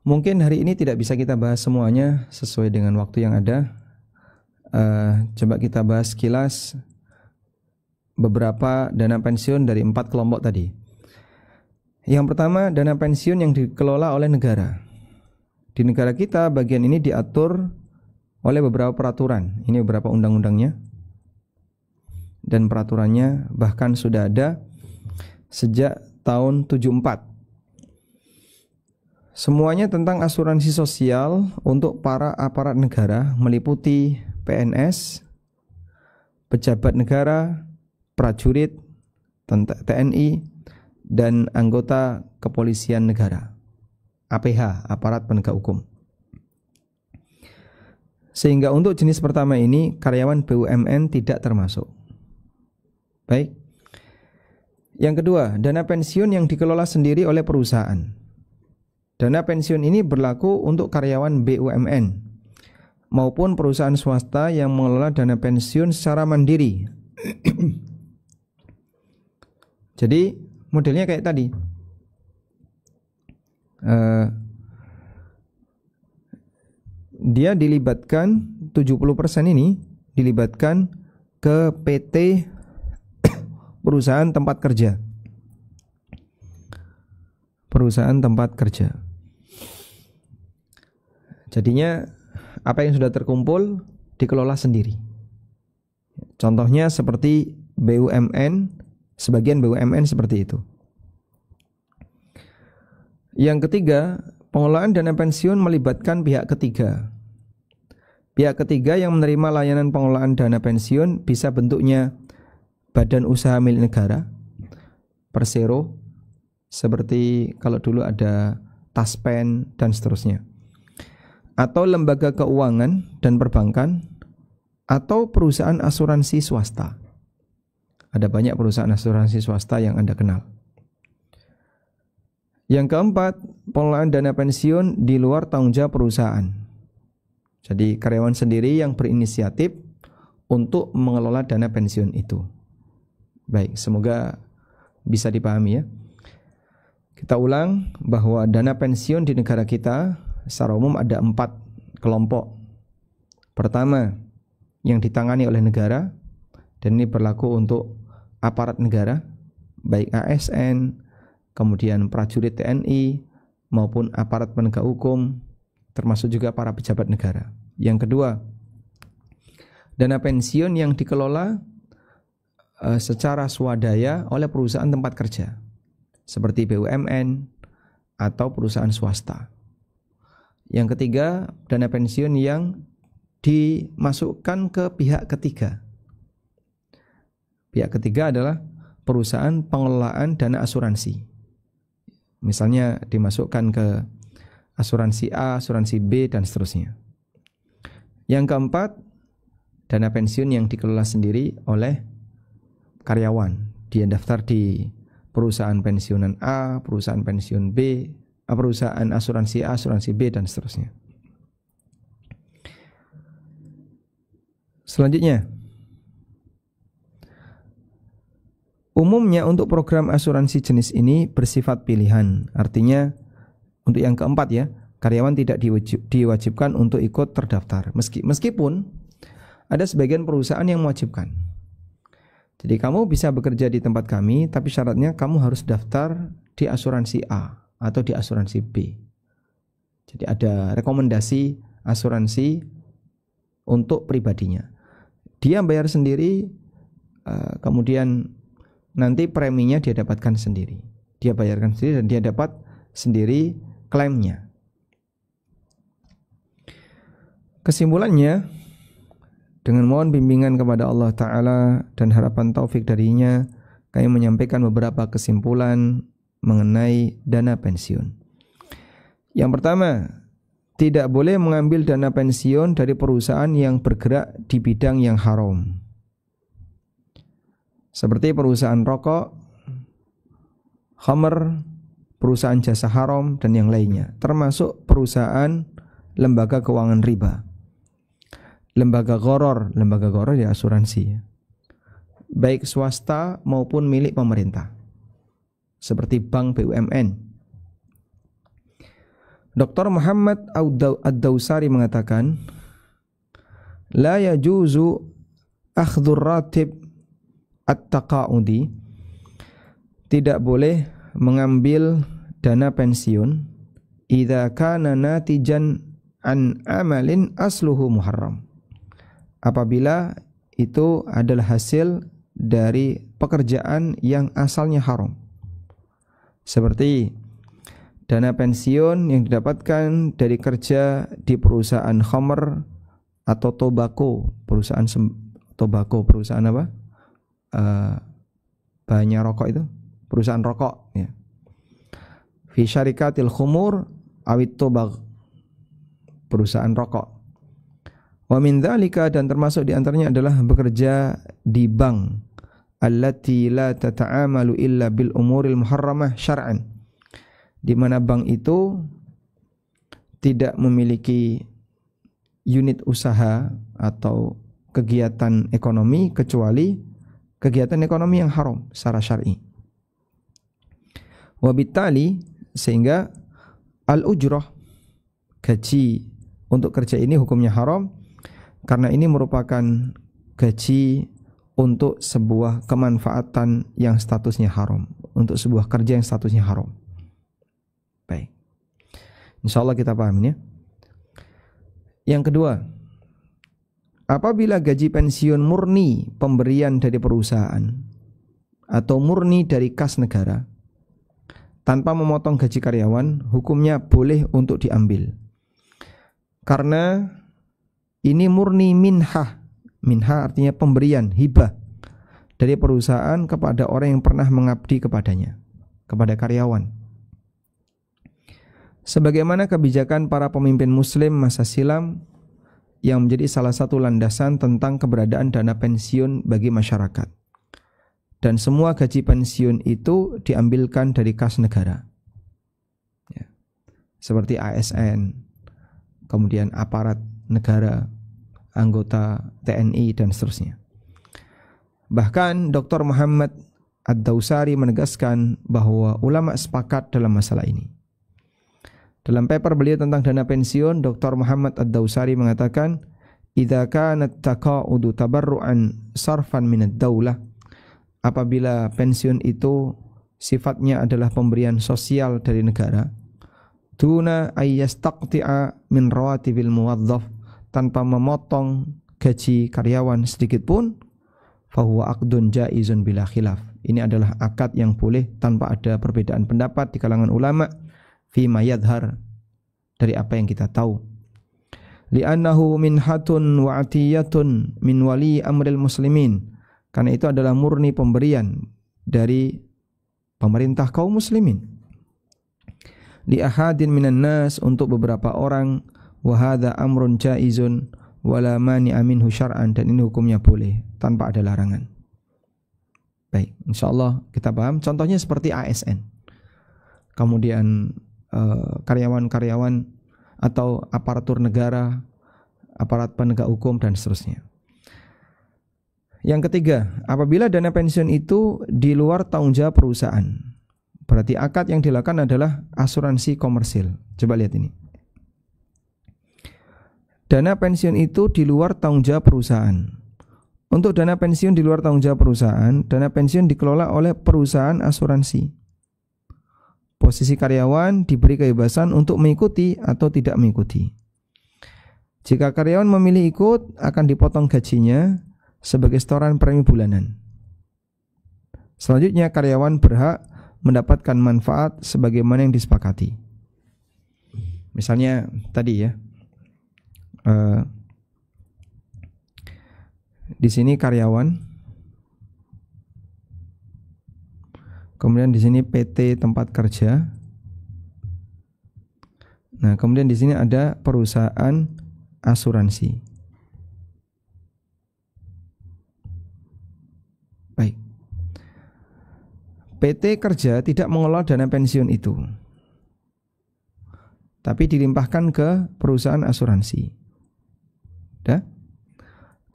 Mungkin hari ini tidak bisa kita bahas semuanya sesuai dengan waktu yang ada. Coba kita bahas sekilas beberapa dana pensiun dari 4 kelompok tadi. Yang pertama, dana pensiun yang dikelola oleh negara. Di negara kita bagian ini diatur oleh beberapa peraturan. Ini beberapa undang-undangnya. Dan peraturannya bahkan sudah ada sejak tahun 74. Semuanya tentang asuransi sosial untuk para aparat negara, meliputi PNS, pejabat negara, prajurit, TNI, dan anggota kepolisian negara, APH, aparat penegak hukum. Sehingga untuk jenis pertama ini karyawan BUMN tidak termasuk. Baik. Yang kedua, dana pensiun yang dikelola sendiri oleh perusahaan. Dana pensiun ini berlaku untuk karyawan BUMN maupun perusahaan swasta yang mengelola dana pensiun secara mandiri. Jadi modelnya kayak tadi. Dia dilibatkan 70% ini dilibatkan ke PT perusahaan tempat kerja. Perusahaan tempat kerja. Jadinya apa yang sudah terkumpul dikelola sendiri. Contohnya seperti BUMN, sebagian BUMN seperti itu. Yang ketiga, pengelolaan dana pensiun melibatkan pihak ketiga. Pihak ketiga yang menerima layanan pengelolaan dana pensiun bisa bentuknya badan usaha milik negara, persero, seperti kalau dulu ada Taspen dan seterusnya, atau lembaga keuangan dan perbankan, atau perusahaan asuransi swasta. Ada banyak perusahaan asuransi swasta yang Anda kenal. Yang keempat, pengelolaan dana pensiun di luar tanggung jawab perusahaan. Jadi karyawan sendiri yang berinisiatif untuk mengelola dana pensiun itu. Baik, semoga bisa dipahami ya. Kita ulang bahwa dana pensiun di negara kita secara umum ada 4 kelompok. Pertama, yang ditangani oleh negara, dan ini berlaku untuk aparat negara, baik ASN, kemudian prajurit TNI, maupun aparat penegak hukum, termasuk juga para pejabat negara. Yang kedua, dana pensiun yang dikelola secara swadaya oleh perusahaan tempat kerja, seperti BUMN atau perusahaan swasta. Yang ketiga, dana pensiun yang dimasukkan ke pihak ketiga. Pihak ketiga adalah perusahaan pengelolaan dana asuransi. Misalnya dimasukkan ke asuransi A, asuransi B, dan seterusnya. Yang keempat, dana pensiun yang dikelola sendiri oleh karyawan. Dia daftar di perusahaan pensiunan A, perusahaan pensiun B, perusahaan asuransi A, asuransi B, dan seterusnya. Selanjutnya, umumnya untuk program asuransi jenis ini bersifat pilihan. Artinya untuk yang keempat ya, karyawan tidak diwajibkan untuk ikut terdaftar. Meskipun ada sebagian perusahaan yang mewajibkan. Jadi kamu bisa bekerja di tempat kami, tapi syaratnya kamu harus daftar di asuransi A atau di asuransi B. Jadi ada rekomendasi asuransi untuk pribadinya. Dia bayar sendiri, kemudian nanti preminya dia dapatkan sendiri. Dia bayarkan sendiri dan dia dapat sendiri klaimnya. Kesimpulannya, dengan mohon bimbingan kepada Allah Ta'ala dan harapan taufik darinya, kami menyampaikan beberapa kesimpulan mengenai dana pensiun. Yang pertama, tidak boleh mengambil dana pensiun dari perusahaan yang bergerak di bidang yang haram, seperti perusahaan rokok, khamr, perusahaan jasa haram, dan yang lainnya, termasuk perusahaan lembaga keuangan riba, lembaga gharar ya asuransi, baik swasta maupun milik pemerintah, seperti bank BUMN. Dr. Muhammad Ad-Dawsari mengatakan, la yajuzu akhdhur ratib at-taqa'udi, tidak boleh mengambil dana pensiun idza kana natijan an amalin asluhu muharram, apabila itu adalah hasil dari pekerjaan yang asalnya haram, seperti dana pensiun yang didapatkan dari kerja di perusahaan khamr atau tobacco, perusahaan perusahaan apa? Bahannya rokok itu, perusahaan rokok ya. Fi syarikatil khumur awit tobag, perusahaan rokok. Wa min dzalika, dan termasuk di antaranya adalah bekerja di bank allati la tata'amalu illa bil umuril muharramah syar'an, di mana bank itu tidak memiliki unit usaha atau kegiatan ekonomi kecuali kegiatan ekonomi yang haram secara syar'i. Wabittali, sehingga al-ujrah, gaji untuk kerja ini hukumnya haram karena ini merupakan gaji untuk sebuah kemanfaatan yang statusnya haram, untuk sebuah kerja yang statusnya haram. Baik, insyaallah kita paham ya. Yang kedua, apabila gaji pensiun murni pemberian dari perusahaan atau murni dari kas negara tanpa memotong gaji karyawan, hukumnya boleh untuk diambil. Karena ini murni minhah. Minhah artinya pemberian, hibah dari perusahaan kepada orang yang pernah mengabdi kepadanya, kepada karyawan. Sebagaimana kebijakan para pemimpin muslim masa silam yang menjadi salah satu landasan tentang keberadaan dana pensiun bagi masyarakat. Dan semua gaji pensiun itu diambilkan dari kas negara ya, seperti ASN, kemudian aparat negara, anggota TNI, dan seterusnya. Bahkan Dr. Muhammad Ad-Dawsari menegaskan bahwa ulama sepakat dalam masalah ini. Dalam paper beliau tentang dana pensiun, Dr. Muhammad Ad-Dawsari mengatakan, idza kanat taqa'udu tabarru'an sarfan minad daulah, apabila pensiun itu sifatnya adalah pemberian sosial dari negara, duna ayyastaqti'a min rawatibil muwazzaf, tanpa memotong gaji karyawan sedikit pun, fahuwa aqdun jaizun bila khilaf. Ini adalah akad yang boleh tanpa ada perbedaan pendapat di kalangan ulama, fima yadhar, dari apa yang kita tahu. Li'annahu minhatun wa atiyatun min wali amril muslimin, karena itu adalah murni pemberian dari pemerintah kaum muslimin. Li ahadin minan nas, untuk beberapa orang, wa hadza amrun jaizun wala mani'a minhu syar'an, dan ini hukumnya boleh tanpa ada larangan. Baik, insyaallah kita paham. Contohnya seperti ASN. Kemudian karyawan-karyawan atau aparatur negara, aparat penegak hukum, dan seterusnya. Yang ketiga, apabila dana pensiun itu di luar tanggung jawab perusahaan, berarti akad yang dilakukan adalah asuransi komersil. Coba lihat ini. Dana pensiun itu di luar tanggung jawab perusahaan. Untuk dana pensiun di luar tanggung jawab perusahaan, dana pensiun dikelola oleh perusahaan asuransi. Posisi karyawan diberi kebebasan untuk mengikuti atau tidak mengikuti. Jika karyawan memilih ikut, akan dipotong gajinya sebagai setoran premi bulanan. Selanjutnya, karyawan berhak mendapatkan manfaat sebagaimana yang disepakati. Misalnya tadi ya, di sini karyawan, kemudian di sini PT tempat kerja. Nah, kemudian di sini ada perusahaan asuransi. Baik. PT kerja tidak mengelola dana pensiun itu, tapi dilimpahkan ke perusahaan asuransi. Dah?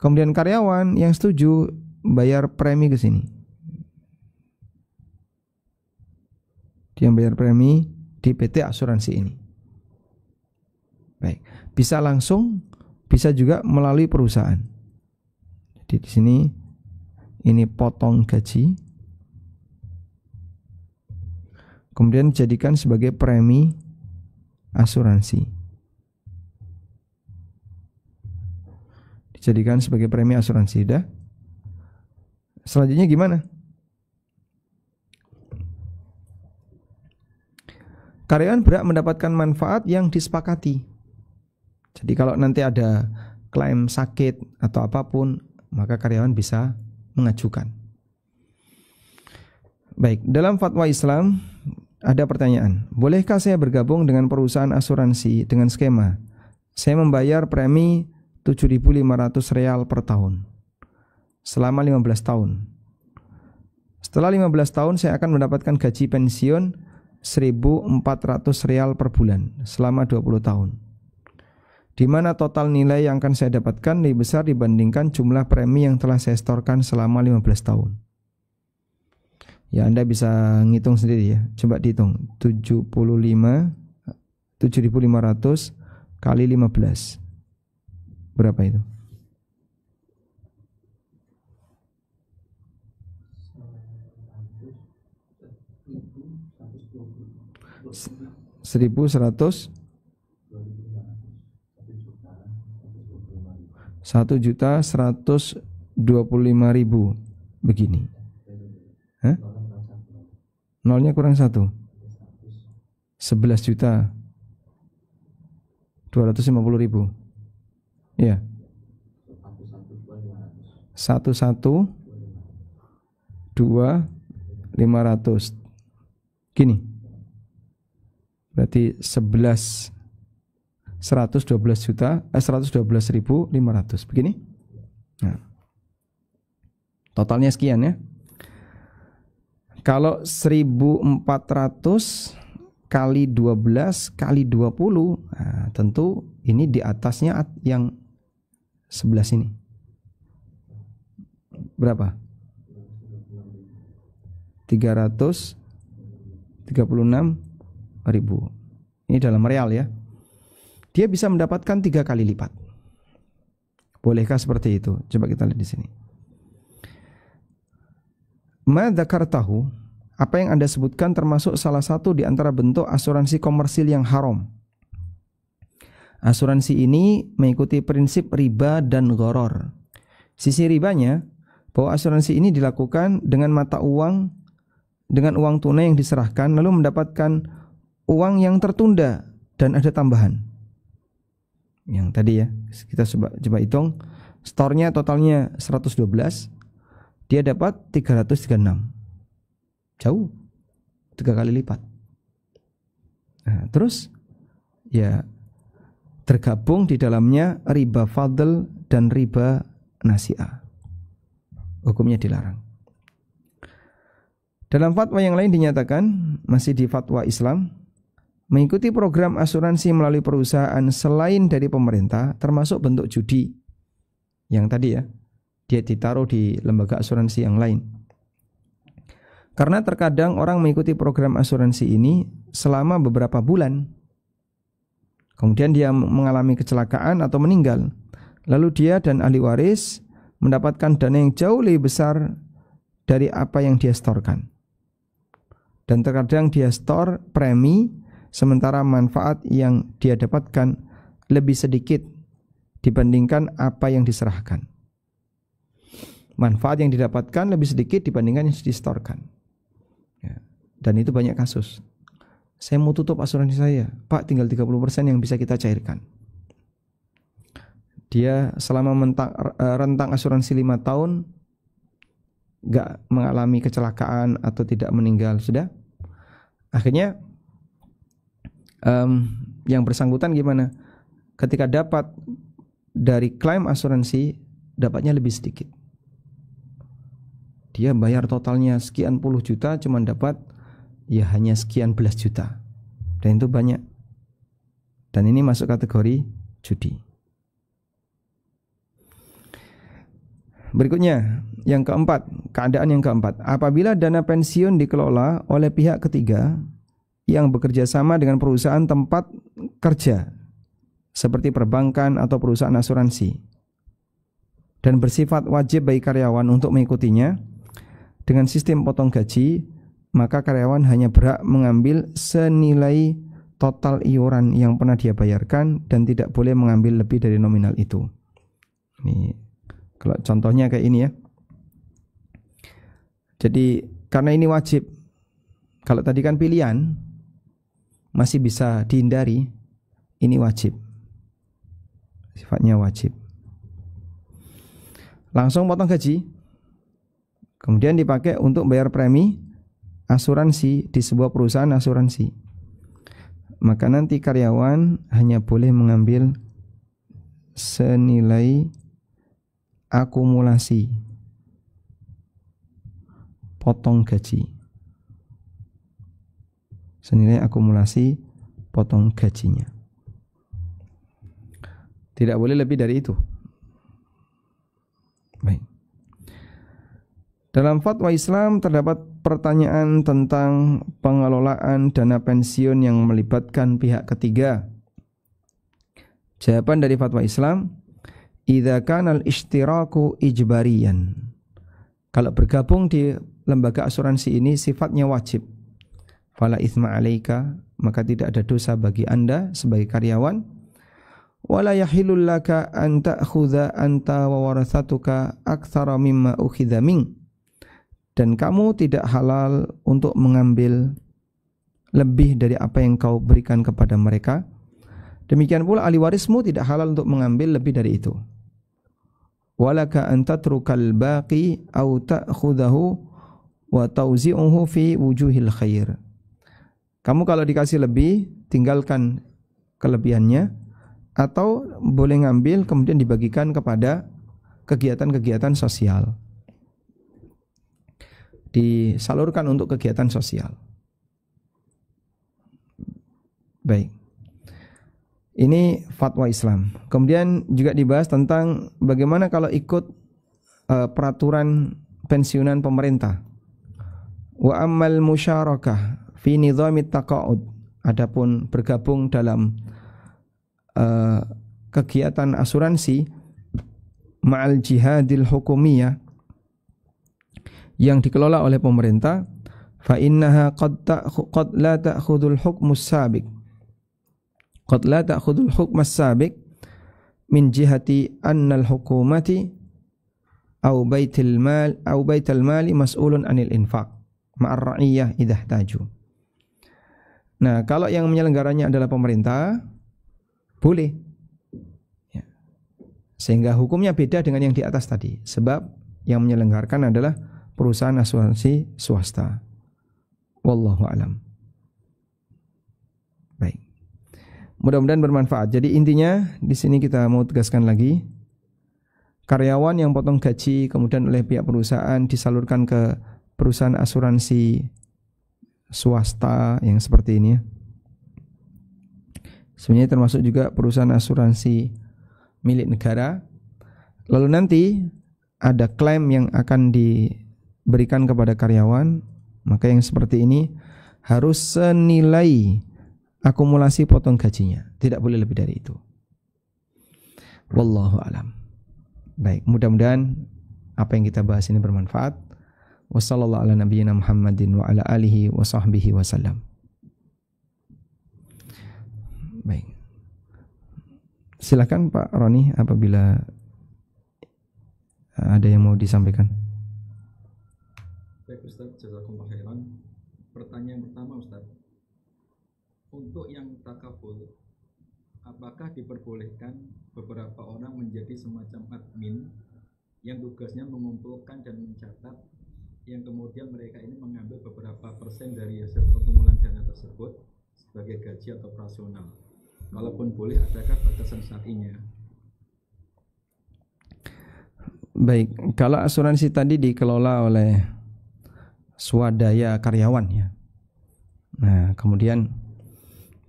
Kemudian karyawan yang setuju bayar premi ke sini. Dia bayar premi di PT asuransi ini. Baik, bisa langsung, bisa juga melalui perusahaan. Jadi di sini ini potong gaji, kemudian dijadikan sebagai premi asuransi. Dijadikan sebagai premi asuransi, dah. Selanjutnya gimana? Karyawan berhak mendapatkan manfaat yang disepakati. Jadi kalau nanti ada klaim sakit atau apapun, maka karyawan bisa mengajukan. Baik, dalam fatwa Islam ada pertanyaan, bolehkah saya bergabung dengan perusahaan asuransi dengan skema saya membayar premi 7.500 real per tahun selama 15 tahun. Setelah 15 tahun saya akan mendapatkan gaji pensiun 1.400 real per bulan selama 20 tahun. Di mana total nilai yang akan saya dapatkan lebih besar dibandingkan jumlah premi yang telah saya setorkan selama 15 tahun. Ya, Anda bisa ngitung sendiri ya. Coba dihitung. 7.500 kali 15. Berapa itu? 1.100 1.125.000 begini. Hah? Nolnya kurang 1. 11.250.000. Ya. 1.125.500. Gini. Berarti 112.500 begini. Nah. Totalnya sekian ya. Kalau 1.400 kali 12 kali 20, nah, tentu ini di atasnya yang 11 ini. Berapa? 336.000. Ini dalam real ya. Dia bisa mendapatkan 3 kali lipat. Bolehkah seperti itu? Coba kita lihat di sini. Ma dzakartahu, apa yang Anda sebutkan termasuk salah satu di antara bentuk asuransi komersil yang haram. Asuransi ini mengikuti prinsip riba dan gharar. Sisi ribanya, bahwa asuransi ini dilakukan dengan mata uang, dengan uang tunai yang diserahkan, lalu mendapatkan uang yang tertunda dan ada tambahan. Yang tadi ya, kita coba hitung, store-nya totalnya 112, dia dapat 336. Jauh, 3 kali lipat. Nah, terus ya tergabung di dalamnya riba fadl dan riba nasi'ah. Hukumnya dilarang. Dalam fatwa yang lain dinyatakan, masih di fatwa Islam, mengikuti program asuransi melalui perusahaan selain dari pemerintah termasuk bentuk judi. Yang tadi ya, dia ditaruh di lembaga asuransi yang lain. Karena terkadang orang mengikuti program asuransi ini selama beberapa bulan, kemudian dia mengalami kecelakaan atau meninggal, lalu dia dan ahli waris mendapatkan dana yang jauh lebih besar dari apa yang dia setorkan. Dan terkadang dia store premi, sementara manfaat yang dia dapatkan lebih sedikit dibandingkan apa yang diserahkan. Manfaat yang didapatkan lebih sedikit dibandingkan yang disetorkan. Ya. Dan itu banyak kasus. Saya mau tutup asuransi saya. Pak, tinggal 30% yang bisa kita cairkan. Dia selama rentang asuransi 5 tahun gak mengalami kecelakaan atau tidak meninggal, sudah. Akhirnya yang bersangkutan gimana? Ketika dapat dari klaim asuransi, dapatnya lebih sedikit. Dia bayar totalnya sekian puluh juta, cuman dapat ya hanya sekian belas juta. Dan itu banyak. Dan ini masuk kategori judi. Berikutnya, yang keempat, keadaan yang keempat. Apabila dana pensiun dikelola oleh pihak ketiga yang bekerja sama dengan perusahaan tempat kerja, seperti perbankan atau perusahaan asuransi, dan bersifat wajib bagi karyawan untuk mengikutinya dengan sistem potong gaji, maka karyawan hanya berhak mengambil senilai total iuran yang pernah dia bayarkan dan tidak boleh mengambil lebih dari nominal itu. Ini kalau contohnya kayak ini ya. Jadi karena ini wajib. Kalau tadi kan pilihan masih bisa dihindari, ini wajib. Sifatnya wajib. Langsung potong gaji, kemudian dipakai untuk bayar premi asuransi di sebuah perusahaan asuransi. Maka nanti karyawan hanya boleh mengambil senilai akumulasi potong gaji. Senilai akumulasi potong gajinya. Tidak boleh lebih dari itu. Baik. Dalam fatwa Islam terdapat pertanyaan tentang pengelolaan dana pensiun yang melibatkan pihak ketiga. Jawaban dari fatwa Islam, idza kana al-ishtiraku ijbariyan. Kalau bergabung di lembaga asuransi ini sifatnya wajib. Fala itsma 'alaika, maka tidak ada dosa bagi Anda sebagai karyawan. Wala yahillul laka an ta'khudha anta wa warathatuka aktsara mimma ukhidha mink. Dan kamu tidak halal untuk mengambil lebih dari apa yang kau berikan kepada mereka. Demikian pula ahli warismu tidak halal untuk mengambil lebih dari itu. Walaka an tatrukal baqi aw ta'khudhahu wa tawzi'uhu fi wujuhil khair. Kamu kalau dikasih lebih, tinggalkan kelebihannya, atau boleh ngambil kemudian dibagikan kepada kegiatan-kegiatan sosial. Disalurkan untuk kegiatan sosial. Baik. Ini fatwa Islam. Kemudian juga dibahas tentang bagaimana kalau ikut peraturan pensiunan pemerintah. Wa ammal musyarakah fi nizamit taqa'ud. Adapun bergabung dalam kegiatan asuransi ma'al jihadil hukumiyah yang dikelola oleh pemerintah, fa innaha qad la ta'khudul hukmus sabiq. Qad la ta'khudul hukmas sabiq min jihati annal hukumati au baitil mali mas'ulun anil infaq ma'ar ra'iyah idza ihtaju. Nah, kalau yang menyelenggaranya adalah pemerintah, boleh. Ya. Sehingga hukumnya beda dengan yang di atas tadi. Sebab yang menyelenggarakan adalah perusahaan asuransi swasta. Wallahu alam. Baik. Mudah-mudahan bermanfaat. Jadi intinya di sini kita mau tegaskan lagi, karyawan yang potong gaji kemudian oleh pihak perusahaan disalurkan ke perusahaan asuransi swasta yang seperti ini ya. Sebenarnya termasuk juga perusahaan asuransi milik negara. Lalu nanti ada klaim yang akan diberikan kepada karyawan, maka yang seperti ini harus senilai akumulasi potong gajinya, tidak boleh lebih dari itu. Wallahu alam. Baik, mudah-mudahan apa yang kita bahas ini bermanfaat. Wassallallahu ala nabiyyina Muhammadin wa ala alihi wa sahbihi wasallam. Baik. Silakan Pak Roni apabila ada yang mau disampaikan. Baik Ustaz, jazakumullah khairan. Pertanyaan pertama Ustaz. Untuk yang takaful, apakah diperbolehkan beberapa orang menjadi semacam admin yang tugasnya mengumpulkan dan mencatat, yang kemudian mereka ini mengambil beberapa persen dari hasil pengumpulan dana tersebut sebagai gaji atau operasional? Kalaupun boleh, adakah batasan syar'inya? Baik, kalau asuransi tadi dikelola oleh swadaya karyawan ya. Nah, kemudian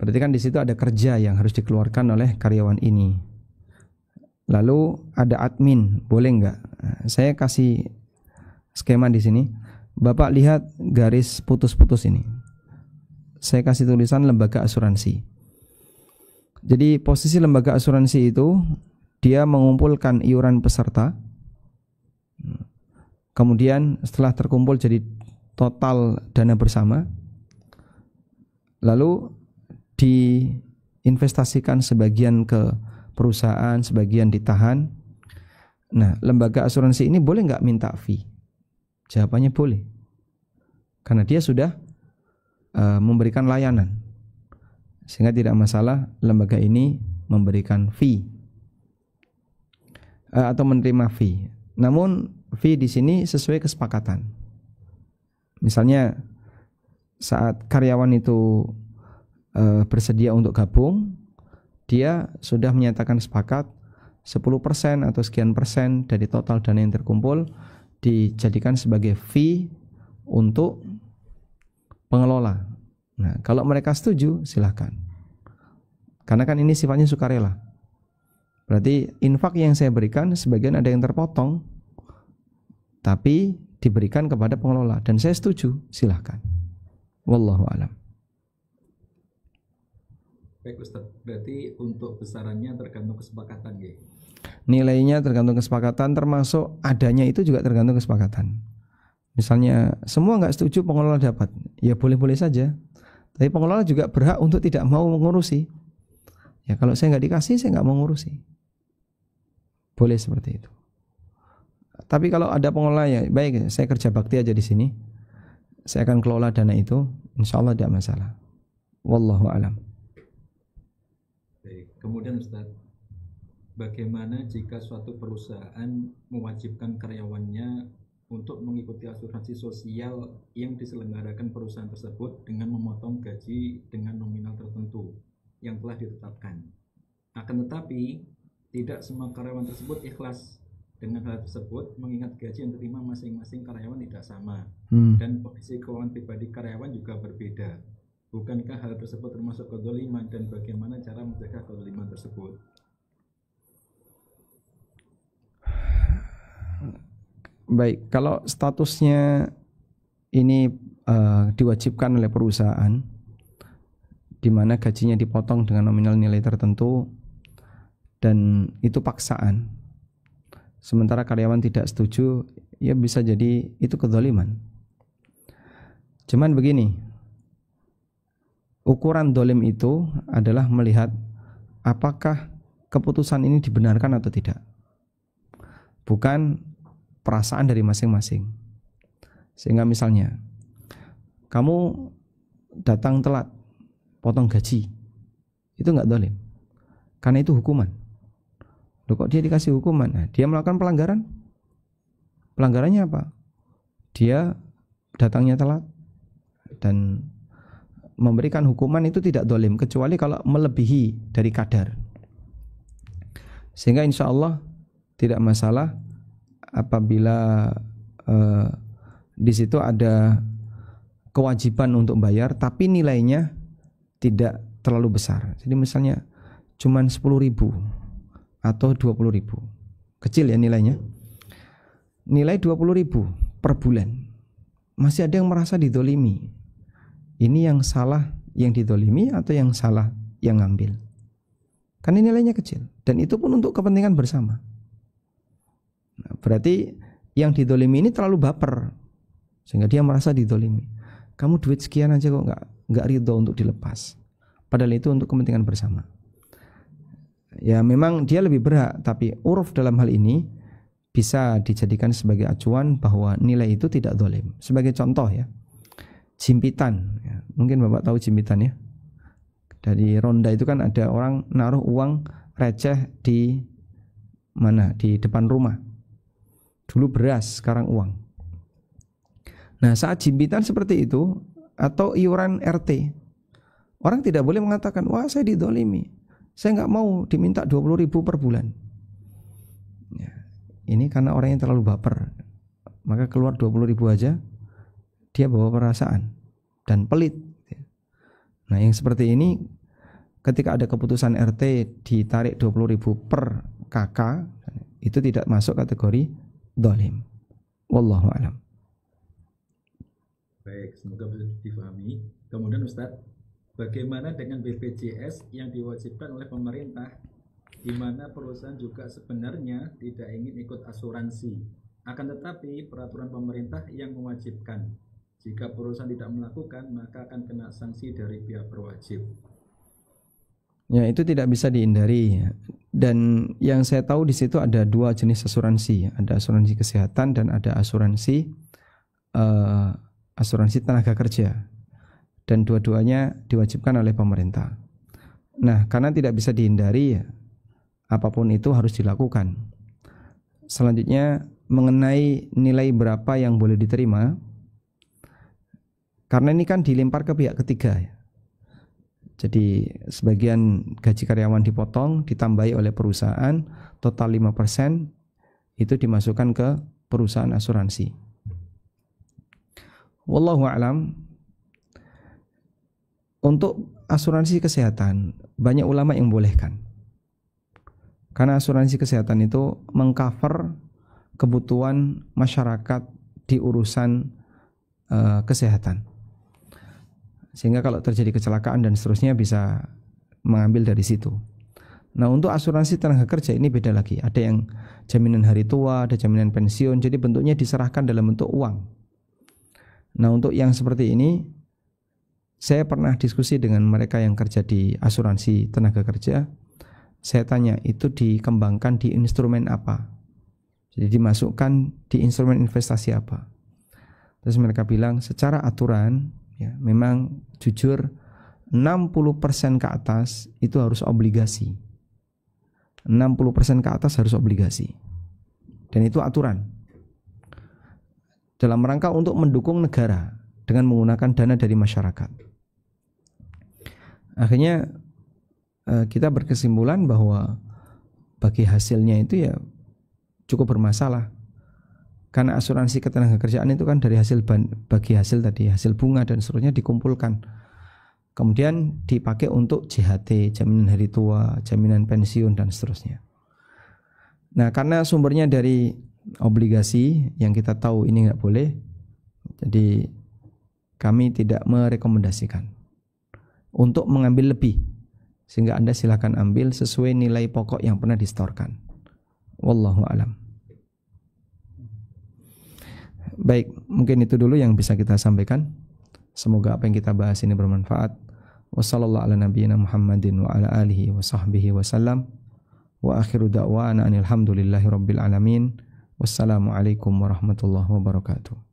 berarti kan di situ ada kerja yang harus dikeluarkan oleh karyawan ini. Lalu ada admin, boleh nggak? Nah, saya kasih skema di sini. Bapak lihat garis putus-putus ini. Saya kasih tulisan lembaga asuransi. Jadi posisi lembaga asuransi itu dia mengumpulkan iuran peserta. Kemudian setelah terkumpul jadi total dana bersama, lalu diinvestasikan sebagian ke perusahaan, sebagian ditahan. Nah, lembaga asuransi ini boleh nggak minta fee? Jawabannya boleh, karena dia sudah memberikan layanan, sehingga tidak masalah lembaga ini memberikan fee atau menerima fee. Namun fee di sini sesuai kesepakatan. Misalnya saat karyawan itu bersedia untuk gabung, dia sudah menyatakan sepakat 10% atau sekian persen dari total dana yang terkumpul dijadikan sebagai fee untuk pengelola. Nah, kalau mereka setuju, silahkan. Karena kan ini sifatnya sukarela. Berarti infak yang saya berikan sebagian ada yang terpotong, tapi diberikan kepada pengelola, dan saya setuju, silahkan. Wallahu a'lam. Baik Ustaz, berarti untuk besarannya tergantung kesepakatan ya? Nilainya tergantung kesepakatan, termasuk adanya itu juga tergantung kesepakatan. Misalnya semua nggak setuju pengelola dapat, ya boleh-boleh saja. Tapi pengelola juga berhak untuk tidak mau mengurusi. Ya kalau saya nggak dikasih, saya nggak mau ngurusi. Boleh seperti itu. Tapi kalau ada pengelola, ya baik, saya kerja bakti aja di sini, saya akan kelola dana itu, insya Allah tidak masalah. Wallahu a'lam. Baik. Kemudian Ustaz, bagaimana jika suatu perusahaan mewajibkan karyawannya untuk mengikuti asuransi sosial yang diselenggarakan perusahaan tersebut dengan memotong gaji dengan nominal tertentu yang telah ditetapkan? Akan tetapi tidak semua karyawan tersebut ikhlas dengan hal tersebut, mengingat gaji yang diterima masing-masing karyawan tidak sama dan kondisi keuangan pribadi karyawan juga berbeda. Bukankah hal tersebut termasuk kezaliman, dan bagaimana cara menjaga kezaliman tersebut? Baik, kalau statusnya ini diwajibkan oleh perusahaan, di mana gajinya dipotong dengan nominal nilai tertentu, dan itu paksaan, sementara karyawan tidak setuju, ya bisa jadi itu kezaliman. Cuman begini, ukuran dolim itu adalah melihat apakah keputusan ini dibenarkan atau tidak, bukan perasaan dari masing-masing. Sehingga misalnya kamu datang telat, potong gaji, itu nggak dolim, karena itu hukuman. Loh, kok dia dikasih hukuman? Nah, dia melakukan pelanggaran. Pelanggarannya apa? Dia datangnya telat dan memberikan hukuman, itu tidak dolim, kecuali kalau melebihi dari kadar. Sehingga insya Allah tidak masalah apabila di situ ada kewajiban untuk bayar, tapi nilainya tidak terlalu besar. Jadi misalnya cuma 10.000 atau 20.000, kecil ya nilainya. Nilai 20.000 per bulan, masih ada yang merasa didolimi. Ini yang salah yang didolimi atau yang salah yang ngambil? Karena nilainya kecil, dan itu pun untuk kepentingan bersama. Nah, berarti yang didolimi ini terlalu baper, sehingga dia merasa didolimi. Kamu duit sekian aja kok nggak ridho untuk dilepas, padahal itu untuk kepentingan bersama. Ya memang dia lebih berhak, tapi uruf dalam hal ini bisa dijadikan sebagai acuan bahwa nilai itu tidak dolim. Sebagai contoh ya, jimpitan ya. Mungkin Bapak tahu jimpitan ya. Dari ronda itu kan ada orang naruh uang receh di mana? Di depan rumah. Dulu beras, sekarang uang. Nah, saat jimpitan seperti itu atau iuran RT, orang tidak boleh mengatakan, wah saya didolimi, saya nggak mau diminta 20.000 per bulan. Ya, ini karena orang yang terlalu baper, maka keluar 20.000 aja, dia bawa perasaan dan pelit. Nah, yang seperti ini ketika ada keputusan RT ditarik 20.000 per KK, itu tidak masuk kategori zalim. Wallahu a'lam. Baik, semoga bisa difahami. Kemudian Ustadz, bagaimana dengan BPJS yang diwajibkan oleh pemerintah, di mana perusahaan juga sebenarnya tidak ingin ikut asuransi, akan tetapi peraturan pemerintah yang mewajibkan. Jika perusahaan tidak melakukan, maka akan kena sanksi dari pihak berwajib. Ya, itu tidak bisa dihindari. Dan yang saya tahu di situ ada dua jenis asuransi, ada asuransi kesehatan dan ada asuransi tenaga kerja. Dan dua-duanya diwajibkan oleh pemerintah. Nah, karena tidak bisa dihindari, ya, apapun itu harus dilakukan. Selanjutnya, mengenai nilai berapa yang boleh diterima, karena ini kan dilempar ke pihak ketiga, ya. Jadi sebagian gaji karyawan dipotong, ditambahi oleh perusahaan, total 5% itu dimasukkan ke perusahaan asuransi. Wallahu a'lam. Untuk asuransi kesehatan, banyak ulama yang membolehkan. Karena asuransi kesehatan itu mengcover kebutuhan masyarakat di urusan kesehatan. Sehingga kalau terjadi kecelakaan dan seterusnya bisa mengambil dari situ. Nah, untuk asuransi tenaga kerja ini beda lagi. Ada yang jaminan hari tua, ada jaminan pensiun. Jadi bentuknya diserahkan dalam bentuk uang. Nah, untuk yang seperti ini, saya pernah diskusi dengan mereka yang kerja di asuransi tenaga kerja. Saya tanya, itu dikembangkan di instrumen apa? Jadi dimasukkan di instrumen investasi apa? Terus mereka bilang, secara aturan, ya, memang jujur 60% ke atas itu harus obligasi. 60% ke atas harus obligasi. Dan itu aturan. Dalam rangka untuk mendukung negara dengan menggunakan dana dari masyarakat. Akhirnya kita berkesimpulan bahwa bagi hasilnya itu ya cukup bermasalah. Karena asuransi ketenagakerjaan itu kan dari hasil bagi hasil tadi, hasil bunga dan seterusnya dikumpulkan. Kemudian dipakai untuk JHT, jaminan hari tua, jaminan pensiun dan seterusnya. Nah, karena sumbernya dari obligasi yang kita tahu ini nggak boleh, jadi kami tidak merekomendasikan untuk mengambil lebih, sehingga Anda silakan ambil sesuai nilai pokok yang pernah disetorkan. Wallahu a'lam. Baik, mungkin itu dulu yang bisa kita sampaikan. Semoga apa yang kita bahas ini bermanfaat. Wassallallahu ala nabiyyina Muhammadin wa ala alihi wa sahbihi wasallam. Wa akhiru da'wana anil hamdulillahi rabbil alamin. Wassalamualaikum warahmatullahi wabarakatuh.